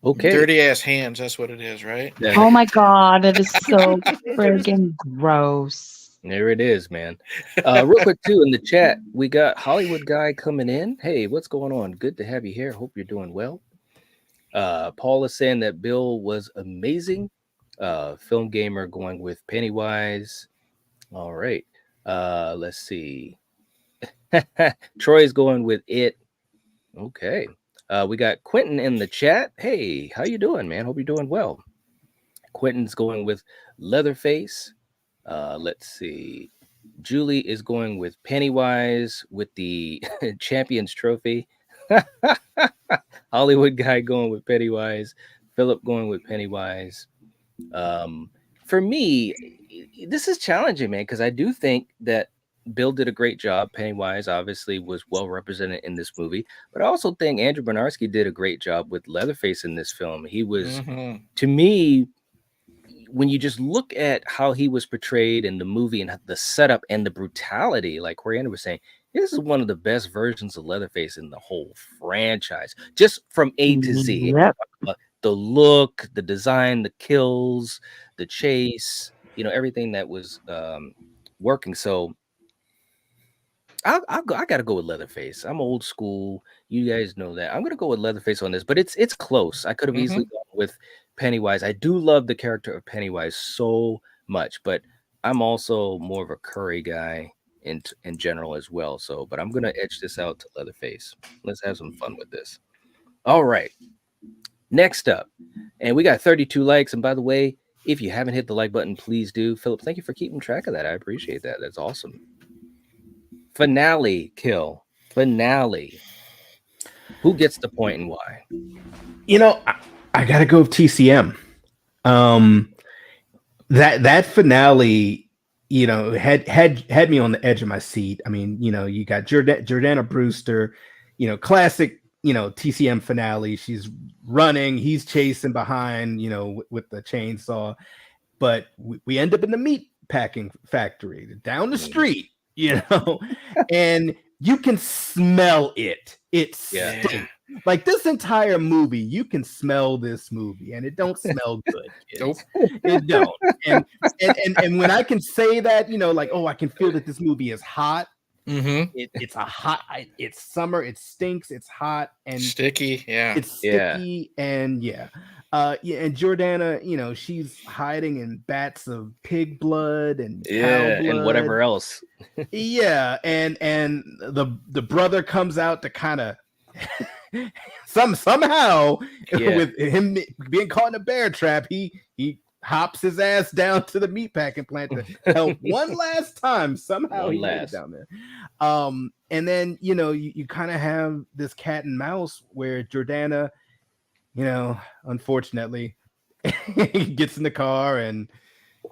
Okay.
Dirty ass hands. That's what it is, right?
Oh my God. It is so friggin' gross.
There it is, man. Real quick, too, in the chat, we got Hollywood Guy coming in. Hey, what's going on? Good to have you here. Hope you're doing well. Paul is saying that Bill was amazing. Film Gamer going with Pennywise. All right. Let's see. Troy's going with It. Okay. We got Quentin in the chat. Hey, how you doing, man? Hope you're doing well. Quentin's going with Leatherface. Let's see. Julie is going with Pennywise with the Champions Trophy. Hollywood Guy going with Pennywise. Philip going with Pennywise. For me, this is challenging, man, because I do think that Bill did a great job. Pennywise obviously was well represented in this movie, but I also think Andrew Bernarski did a great job with Leatherface in this film. He was, to me, when you just look at how he was portrayed in the movie and the setup and the brutality, like Coriander was saying, this is one of the best versions of Leatherface in the whole franchise, just from A to Z.
Yep.
The look, the design, the kills, the chase, everything that was working. So I got to go with Leatherface. I'm old school. You guys know that. I'm going to go with Leatherface on this, but it's close. I could have easily gone with Pennywise. I do love the character of Pennywise so much, but I'm also more of a Curry guy in general as well. So, but I'm going to edge this out to Leatherface. Let's have some fun with this. All right. Next up, and we got 32 likes. And by the way, if you haven't hit the like button, please do. Philip, thank you for keeping track of that. I appreciate that. That's awesome. Finale kill. Finale. Who gets the point and why?
I gotta go with TCM. That finale, had me on the edge of my seat. I mean, you got Jordana Brewster, classic, TCM finale. She's running, he's chasing behind, with the chainsaw. But we end up in the meat packing factory down the street, and you can smell it. It stinks. Like this entire movie, you can smell this movie, and it don't smell good.
Nope.
It don't. And when I can say that, I can feel that this movie is hot. It's summer. It stinks. It's hot and
sticky. Yeah,
it's sticky and and Jordana, she's hiding in bats of pig blood and cow blood
and whatever else.
and the brother comes out to kind of somehow with him being caught in a bear trap, he hops his ass down to the meatpacking plant to help one last time. Somehow he made it down there. And then you kind of have this cat and mouse where Jordana, unfortunately, gets in the car and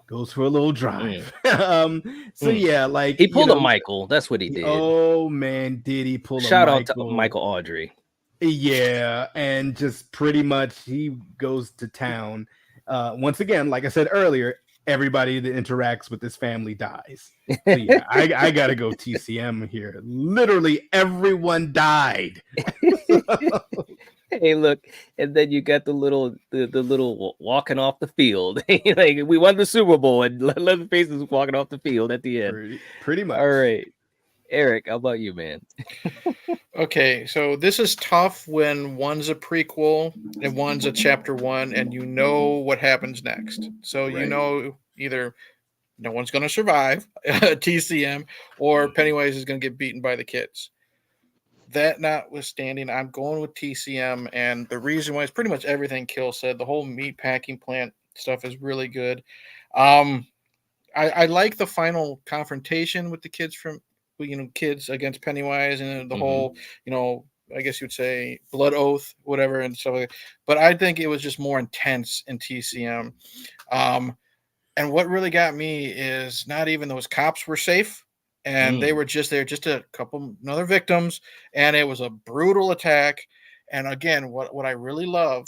goes for a little drive.
He pulled a Michael. That's what he did.
Oh man, did he pull
Shout
a
out to Michael Audrey.
Yeah, and just pretty much he goes to town. Once again, like I said earlier, everybody that interacts with this family dies. So yeah, I gotta go TCM here. Literally everyone died.
Hey, look, and then you got the little walking off the field. Like we won the Super Bowl, and Leatherface is walking off the field at the end.
Pretty much.
All right, Eric, how about you, man?
Okay, so this is tough when one's a prequel and one's a chapter one, and you know what happens next. So either no one's going to survive TCM, or Pennywise is going to get beaten by the kids. That notwithstanding, I'm going with TCM, and the reason why is pretty much everything Kill said. The whole meat packing plant stuff is really good. I like the final confrontation with the kids kids against Pennywise and the whole, I guess you'd say blood oath, whatever, and stuff like that. But I think it was just more intense in TCM. And what really got me is not even those cops were safe. And they were just there, just a couple other victims, and it was a brutal attack. And again, what I really love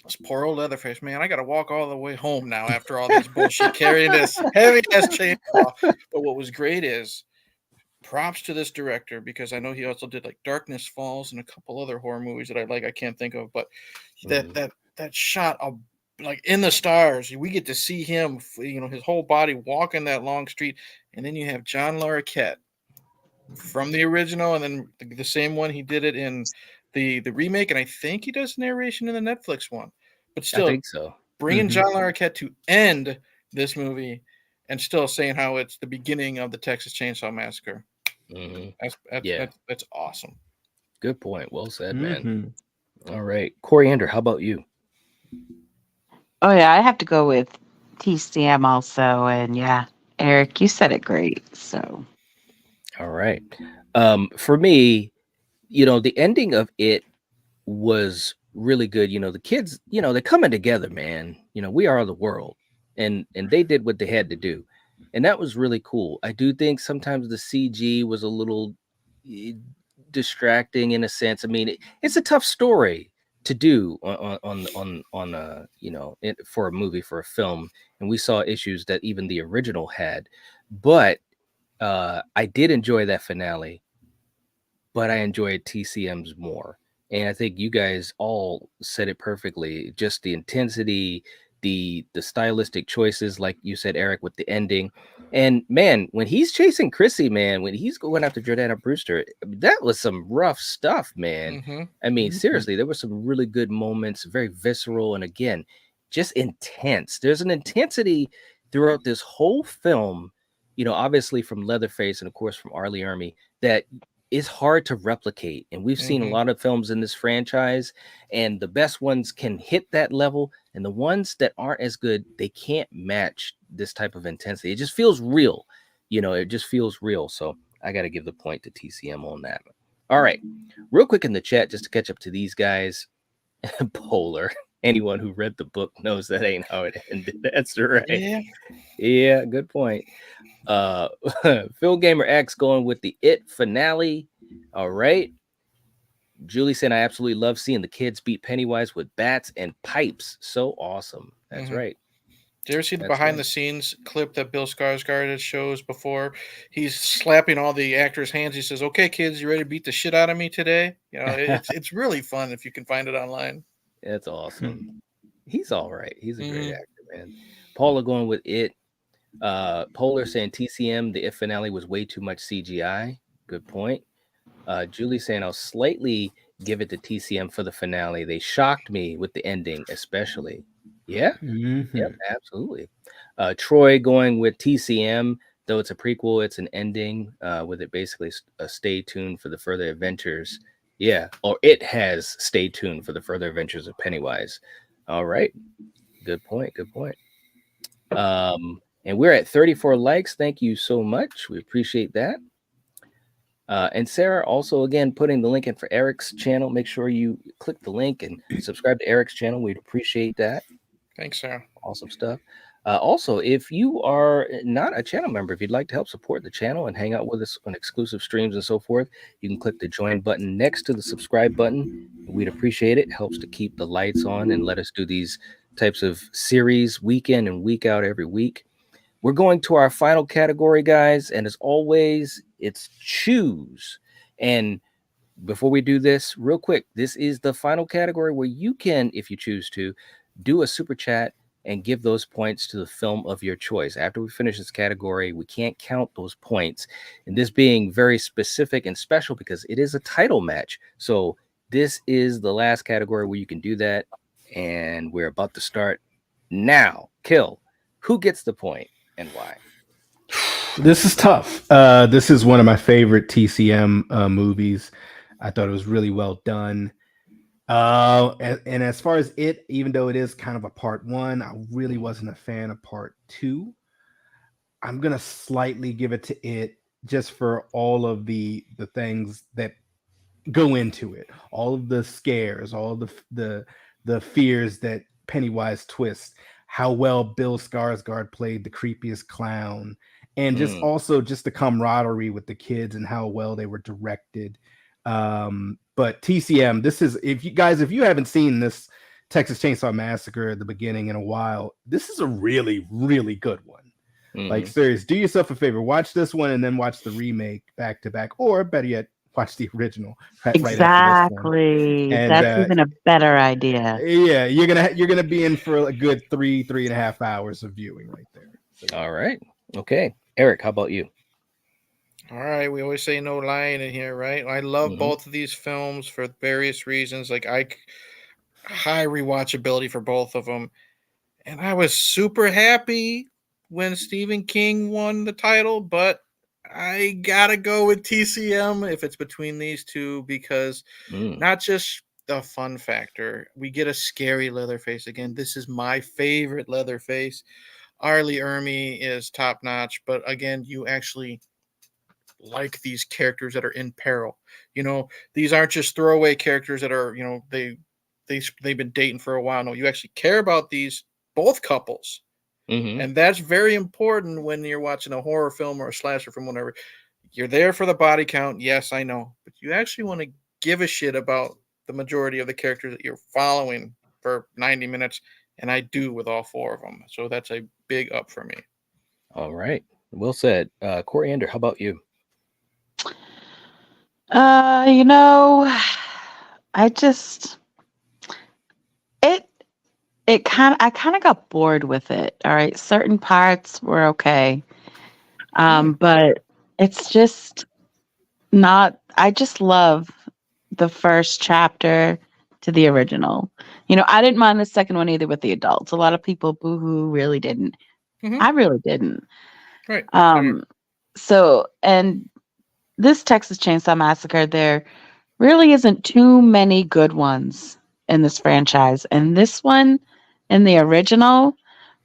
is poor old Leatherface, man. I got to walk all the way home now after all this bullshit, carrying this heavy ass chainsaw. But what was great is props to this director, because I know he also did like Darkness Falls and a couple other horror movies that I like. I can't think of, but that shot of like in the stars. We get to see him, his whole body walking that long street, and then you have John Larroquette from the original, and then the same one he did it in the remake, and I think he does narration in the Netflix one. But
I
still,
think so.
bringing John Larroquette to end this movie, and still saying how it's the beginning of the Texas Chainsaw Massacre. That's awesome.
Good point. Well said, man. All right, Coriander, how about you?
Oh yeah, I have to go with TCM also, and yeah, Eric, you said it great. So
All right. For me, the ending of it was really good. The kids, they're coming together, man. We are the world, and they did what they had to do, and that was really cool. I do think sometimes the CG was a little distracting in a sense. I mean, it's a tough story to do for a movie, for a film, and we saw issues that even the original had, but I did enjoy that finale, but I enjoyed TCM's more. And I think you guys all said it perfectly. Just the intensity, the stylistic choices, like you said, Eric, with the ending. And man, when he's chasing Chrissy, man, when he's going after Jordana Brewster, that was some rough stuff, man. I mean, seriously, there were some really good moments, very visceral, and again, just intense. There's an intensity throughout this whole film, obviously from Leatherface and of course from R. Lee Ermey, that is hard to replicate. And we've seen a lot of films in this franchise, and the best ones can hit that level, and the ones that aren't as good, they can't match this type of intensity. It just feels real. It just feels real. So I got to give the point to TCM on that. All right, real quick in the chat, just to catch up to these guys. Polar. Anyone who read the book knows that ain't how it ended. That's right. Yeah, good point. Phil Gamer X going with the It finale. All right. Julie said, I absolutely love seeing the kids beat Pennywise with bats and pipes. So awesome. That's right.
Did you ever see the behind the scenes clip that Bill Skarsgård shows before? He's slapping all the actors' hands. He says, "Okay, kids, you ready to beat the shit out of me today?" It's really fun if you can find it online.
That's awesome. He's all right. He's a great actor, man. Paula going with It. Polar saying TCM, the It finale was way too much CGI. Good point. Julie saying I'll slightly give it to TCM for the finale. They shocked me with the ending, especially. Yeah. Yep, absolutely. Troy going with TCM, though it's a prequel, it's an ending with it basically stay tuned for the further adventures. Yeah, or it has stay tuned for the further adventures of Pennywise. All right. Good point. Good point. And we're at 34 likes. Thank you so much. We appreciate that. And Sarah also, again, putting the link in for Eric's channel. Make sure you click the link and subscribe to Eric's channel. We'd appreciate that.
Thanks, Sarah.
Awesome stuff. Also, if you are not a channel member, if you'd like to help support the channel and hang out with us on exclusive streams and so forth, you can click the join button next to the subscribe button. We'd appreciate it. It helps to keep the lights on and let us do these types of series week in and week out every week. We're going to our final category, guys. And as always, it's choose. And before we do this, real quick, this is the final category where you can, if you choose to, do a super chat and give those points to the film of your choice. After we finish this category, we can't count those points. And this being very specific and special because it is a title match. So this is the last category where you can do that. And we're about to start now. Kill. Who gets the point and why?
This is tough. This is one of my favorite TCM movies. I thought it was really well done. And as far as It, even though it is kind of a part one, I really wasn't a fan of part two. I'm gonna slightly give it to It just for all of the things that go into it, all of the scares, all the fears that Pennywise twists, how well Bill Skarsgård played the creepiest clown, and just also just the camaraderie with the kids and how well they were directed. But TCM, this is, if you haven't seen this Texas Chainsaw Massacre at the beginning in a while, this is a really, really good one. Like, serious, do yourself a favor, watch this one and then watch the remake back to back, or better yet, watch the original right after this one.
Exactly.
And
That's even a better idea.
yeah, you're gonna be in for a good 3.5 hours of viewing right there. So, yeah.
All right. Okay. Eric, how about you?
All right, we always say no lying in here, right? I love
Mhm.
both of these films for various reasons. Like high rewatchability for both of them, and I was super happy when Stephen King won the title, but I gotta go with TCM if it's between these two because not just the fun factor, we get a scary Leatherface again. This is my favorite Leatherface. Arlie Ermy is top notch, but again, you actually like these characters that are in peril. You know, these aren't just throwaway characters that are, they've been dating for a while. No, you actually care about these both couples.
Mm-hmm.
And that's very important when you're watching a horror film or a slasher film, whatever. You're there for the body count. Yes, I know. But you actually want to give a shit about the majority of the characters that you're following for 90 minutes. And I do with all four of them. So that's a big up for me.
All right. Well said. Coriander, how about you?
You know, I just it I kind of got bored with it. All right, certain parts were okay, but it's just not. I just love the first chapter to the original. You know, I didn't mind the second one either with the adults. A lot of people boohoo really didn't.
Mhm.
I really didn't.
Right. Same.
So and this Texas Chainsaw Massacre, there really isn't too many good ones in this franchise, and this one and the original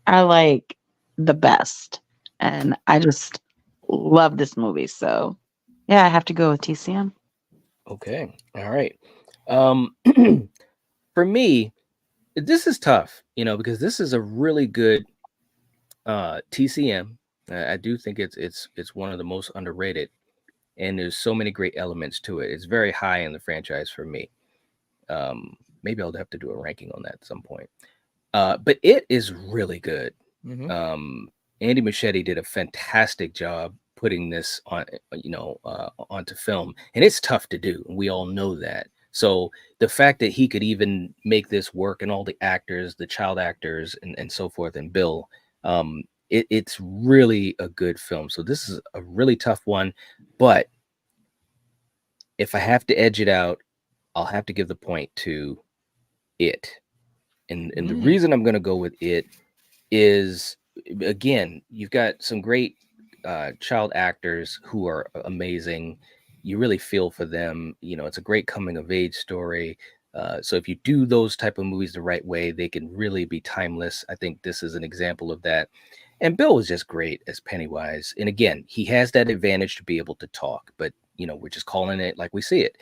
are like the best. And I just love this movie. So yeah, I have to go with TCM.
Okay. All right. For me, this is tough, because this is a really good TCM. I do think it's one of the most underrated, and there's so many great elements to it. It's very high in the franchise for me. Maybe I'll have to do a ranking on that at some point. But it is really good.
Mhm.
Andy Muschietti did a fantastic job putting this on, onto film, and it's tough to do. And we all know that. So the fact that he could even make this work, and all the actors, the child actors, and so forth, and Bill, it's really a good film. So this is a really tough one, but if I have to edge it out, I'll have to give the point to it. And the reason I'm going to go with it is, again, you've got some great child actors who are amazing. You really feel for them. It's a great coming of age story. So if you do those type of movies the right way, they can really be timeless. I think this is an example of that. And Bill was just great as Pennywise. And again, he has that advantage to be able to talk, but we're just calling it like we see it.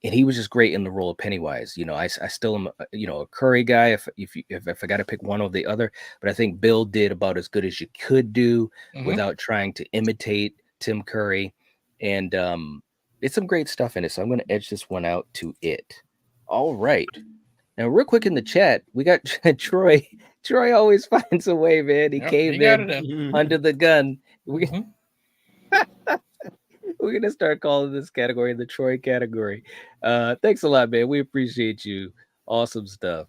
And he was just great in the role of Pennywise. I still am, a Curry guy if I got to pick one or the other. But I think Bill did about as good as you could do without trying to imitate Tim Curry. And it's some great stuff in it. So I'm going to edge this one out to it. All right. Now, real quick in the chat, we got Troy. Troy always finds a way, man. He came in under the gun. We're going to start calling this category the Troy category. Thanks a lot, man. We appreciate you. Awesome stuff.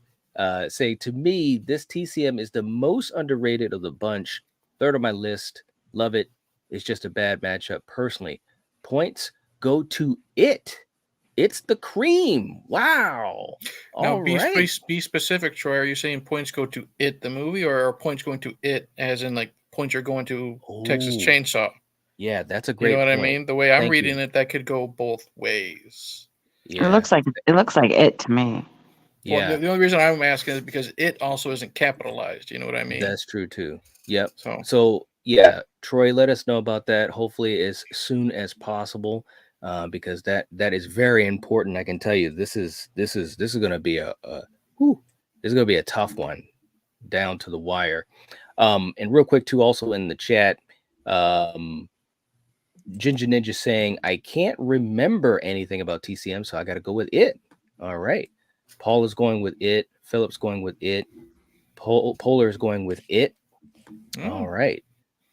Say, to me, this TCM is the most underrated of the bunch. Third on my list. Love it. It's just a bad matchup. Personally, points go to it. It's the cream. Wow.
Now,
All right.
be specific, Troy. Are you saying points go to it, the movie, or are points going to it, as in like points are going to Texas Chainsaw?
Yeah, that's a great
You know what
point.
I mean? The way I'm reading it, that could go both ways.
Yeah.
It looks like it to me.
Yeah.
Well, the only reason I'm asking is because it also isn't capitalized. You know what I mean?
That's true too. Yep.
So
yeah, Troy, let us know about that. Hopefully as soon as possible, because that is very important. I can tell you, this is going to be this is going to be a tough one, down to the wire. And real quick too, also in the chat, Ginger Ninja saying, I can't remember anything about TCM, so I got to go with it. All right. Paul is going with it. Philip's going with it. Polar is going with it. All right.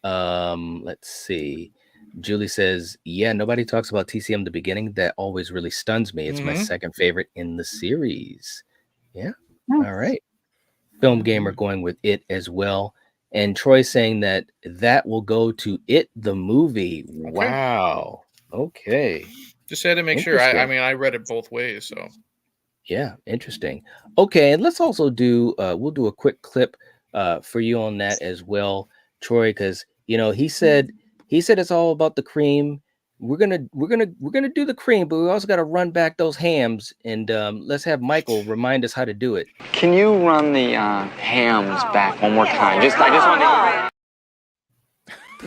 Let's see. Julie says, yeah, nobody talks about TCM the beginning. That always really stuns me. It's my second favorite in the series. Yeah.
Nice.
All right. Film Gamer going with it as well. And Troy saying that will go to It the movie.
Okay.
Wow. Okay.
Just had to make sure. I mean, I read it both ways, so.
Yeah, interesting. Okay, and let's also do we'll do a quick clip for you on that as well, Troy, because he said it's all about the cream. We're gonna do the cream, but we also got to run back those hams, and let's have Michael remind us how to do it.
Can you run the hams back one more time? I just want to.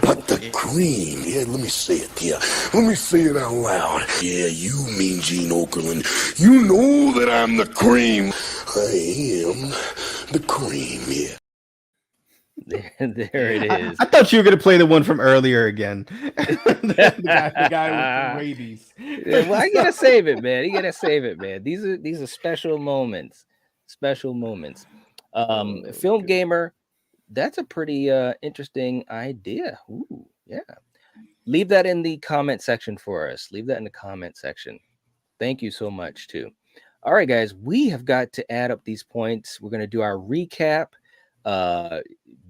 But the cream, yeah, let me say it, yeah. Let me say it out loud. Yeah, you mean Gene Okerlund. You know that I'm the cream. I am the cream, yeah.
There it is.
I thought you were going to play the one from earlier again. the guy with the rabies.
Well, I gotta save it, man. You gotta save it, man. These are special moments. Special moments. Film Gamer, that's a pretty interesting idea. Ooh, yeah. Leave that in the comment section for us. Leave that in the comment section. Thank you so much, too. All right, guys, we have got to add up these points. We're going to do our recap.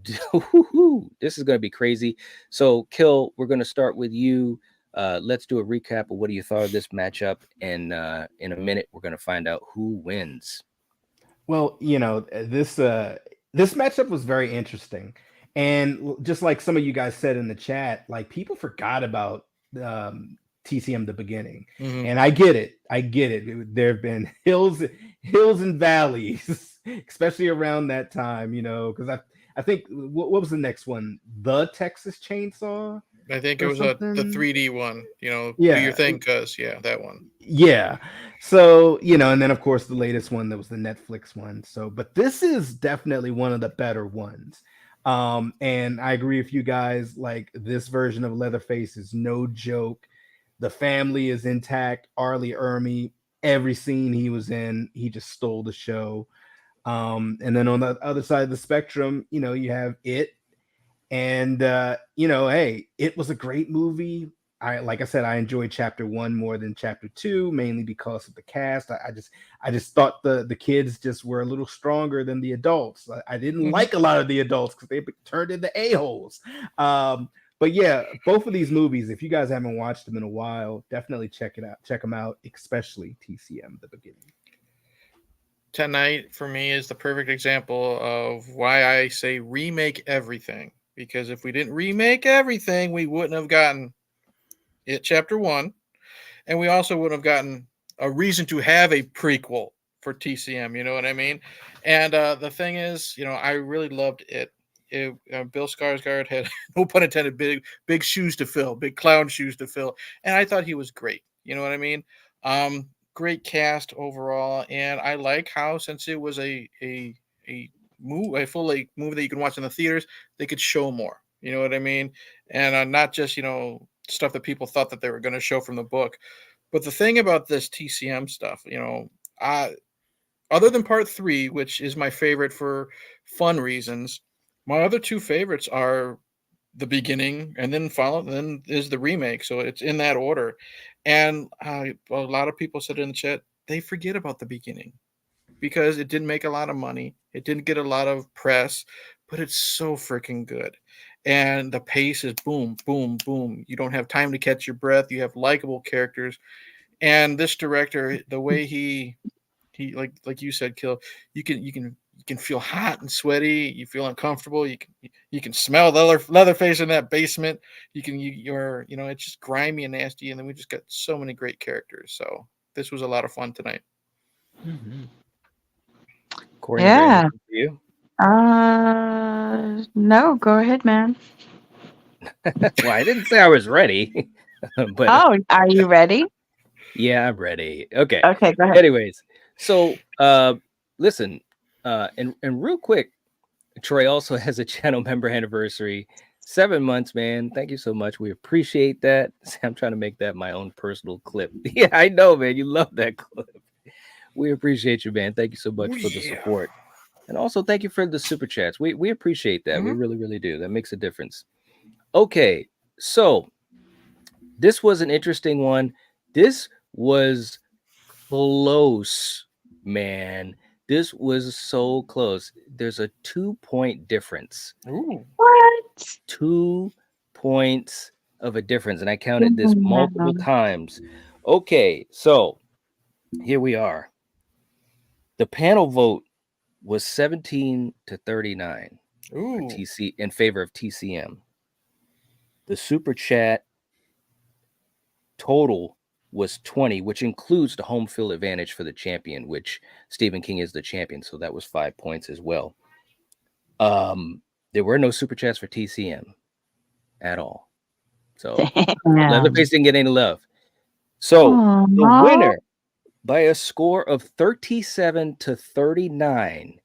This is going to be crazy. So, Kill, we're going to start with you. Let's do a recap of what do you thought of this matchup. And in a minute, we're going to find out who wins.
Well, this matchup was very interesting. And just like some of you guys said in the chat, like people forgot about TCM the beginning. And I get it. There have been hills and valleys, especially around that time, because I think what was the next one? The Texas Chainsaw?
I think it was the 3D one, do your thing, cuz that one.
Yeah. So, and then of course the latest one that was the Netflix one. So, but this is definitely one of the better ones. And I agree with you guys, like this version of Leatherface is no joke. The family is intact. Arlie Ermey, every scene he was in, he just stole the show. And then on the other side of the spectrum, you have It. And hey, It was a great movie. Like I said, I enjoyed chapter 1 more than chapter 2, mainly because of the cast. I just thought the kids just were a little stronger than the adults. I didn't like a lot of the adults because they turned into a-holes. But yeah, both of these movies, if you guys haven't watched them in a while, definitely check them out, especially TCM, the beginning.
Tonight for me is the perfect example of why I say remake everything. Because if we didn't remake everything, we wouldn't have gotten It Chapter 1. And we also wouldn't have gotten a reason to have a prequel for TCM. You know what I mean? And the thing is, I really loved It. Bill Skarsgård had, no pun intended, big shoes to fill, big clown shoes to fill. And I thought he was great. You know what I mean? Great cast overall. And I like how, since it was a full movie that you can watch in the theaters, they could show more. You know what I mean? And not just stuff that people thought that they were going to show from the book. But the thing about this TCM stuff, other than part 3, which is my favorite for fun reasons, my other 2 favorites are the beginning and then is the remake. So it's in that order. And a lot of people said in the chat, they forget about the beginning because it didn't make a lot of money. It didn't get a lot of press, but it's so freaking good. And the pace is boom, boom, boom. You don't have time to catch your breath. You have likable characters. And this director, the way he like you said, Kill, you can feel hot and sweaty. You feel uncomfortable. You can smell Leatherface in that basement. You're it's just grimy and nasty. And then we just got so many great characters. So this was a lot of fun tonight.
Corey,
Yeah.
for you?
No, go ahead, man.
Well, I didn't say I was ready. But
are you ready?
Yeah, I'm ready. Okay.
Okay, go ahead.
Anyways, so listen, and real quick, Troy also has a channel member anniversary. 7 months, man. Thank you so much. We appreciate that. I'm trying to make that my own personal clip. Yeah, I know, man. You love that clip. We appreciate you, man. Thank you so much for the support. And also thank you for the super chats. We appreciate that. We really, really do. That makes a difference. Okay, so This was an interesting one. This was close, man. This was so close. There's a 2-point difference.
Ooh.
What?
2 points of a difference, and I counted this multiple times. Okay, so here we are. The panel vote was 17 to 39 for TC in favor of TCM. The super chat total was 20, which includes the home field advantage for the champion, which Stephen King is the champion, so that was 5 points as well. There were no super chats for TCM at all. So Leatherface didn't get any love. So the winner by a score of 37 to 39,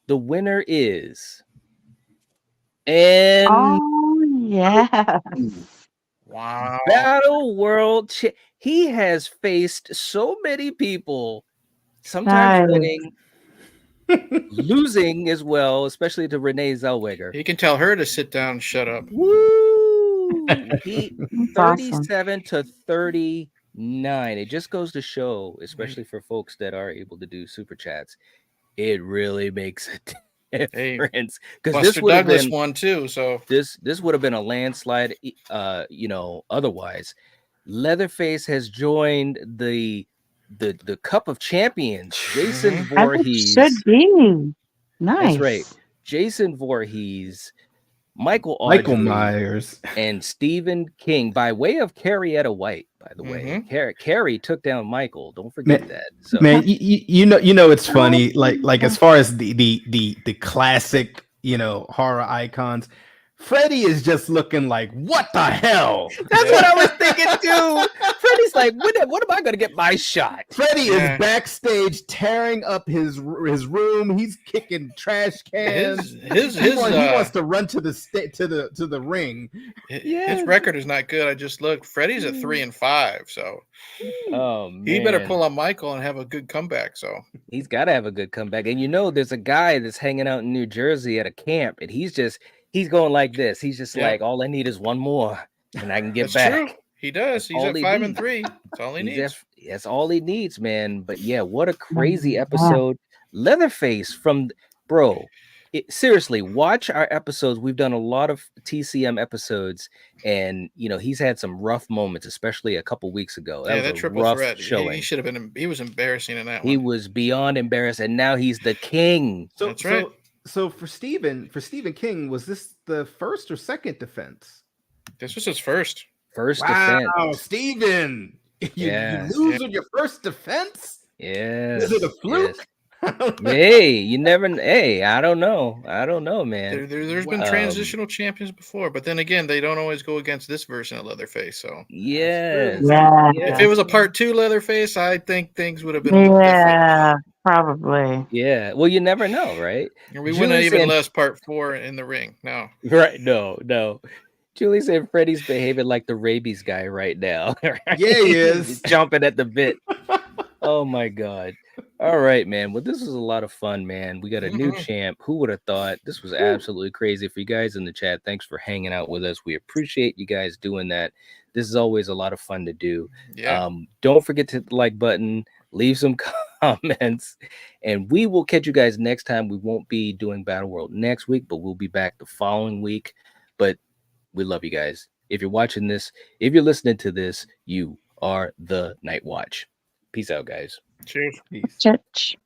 the winner is
Wow.
Battle World. He has faced so many people, sometimes winning, losing as well, especially to Renee Zellweger.
You can tell her to sit down and shut up.
Woo! He 37 to 39. It just goes to show, especially for folks that are able to do super chats, it really makes a difference. Because this would have been
one too. So
this would have been a landslide. Otherwise, Leatherface has joined the Cup of Champions. Jason Voorhees
should be nice.
That's right. Jason Voorhees, Michael
Myers,
and Stephen King, by way of Carrietta White. By the way, Carrie took down Michael. Don't forget that. So.
Man, you know it's funny. Like as far as the classic horror icons, Freddy is just looking like, what the hell?
That's what I was thinking too. Freddy's like, what am I gonna get my shot?
Freddy is backstage tearing up his room. He's kicking trash cans. He wants to run to the ring.
His record is not good. I just looked. Freddy's at 3-5, so he better pull on Michael and have a good comeback. So
he's got to have a good comeback. And there's a guy that's hanging out in New Jersey at a camp, and he's going like this. He's just like, all I need is one more, and I can get back.
True. He does. He's at 5-3. That's all he needs.
That's all he needs, man. But yeah, what a crazy episode. Leatherface seriously, watch our episodes. We've done a lot of TCM episodes, and he's had some rough moments, especially a couple weeks ago.
That triple threat showing. He should have been. He was embarrassing in that one.
He was beyond embarrassed, and now he's the king.
That's right.
So for Stephen King, was this the first or second defense?
This was his first.
Defense.
Wow, Stephen, you lose on your first defense?
Yeah.
Is it a fluke?
Hey, you never. Hey, I don't know, man.
There's been transitional champions before, but then again, they don't always go against this version of Leatherface. So if it was a part 2 Leatherface, I think things would have been different.
Probably.
Yeah. Well, you never know, right?
We wouldn't even less part 4 in the ring. No.
Right. No. Julie said Freddie's behaving like the rabies guy right now. Right?
Yeah, he is.
He's jumping at the bit. Oh my God. All right, man. Well, this was a lot of fun, man. We got a new champ. Who would have thought? This was absolutely crazy. For you guys in the chat, thanks for hanging out with us. We appreciate you guys doing that. This is always a lot of fun to do.
Yeah.
Don't forget to hit the like button, leave some comments, and we will catch you guys next time. We won't be doing Battle World next week, but we'll be back the following week. But we love you guys. If you're watching this, if you're listening to this, you are the Night Watch. Peace out, guys.
Cheers.
Peace.
Church.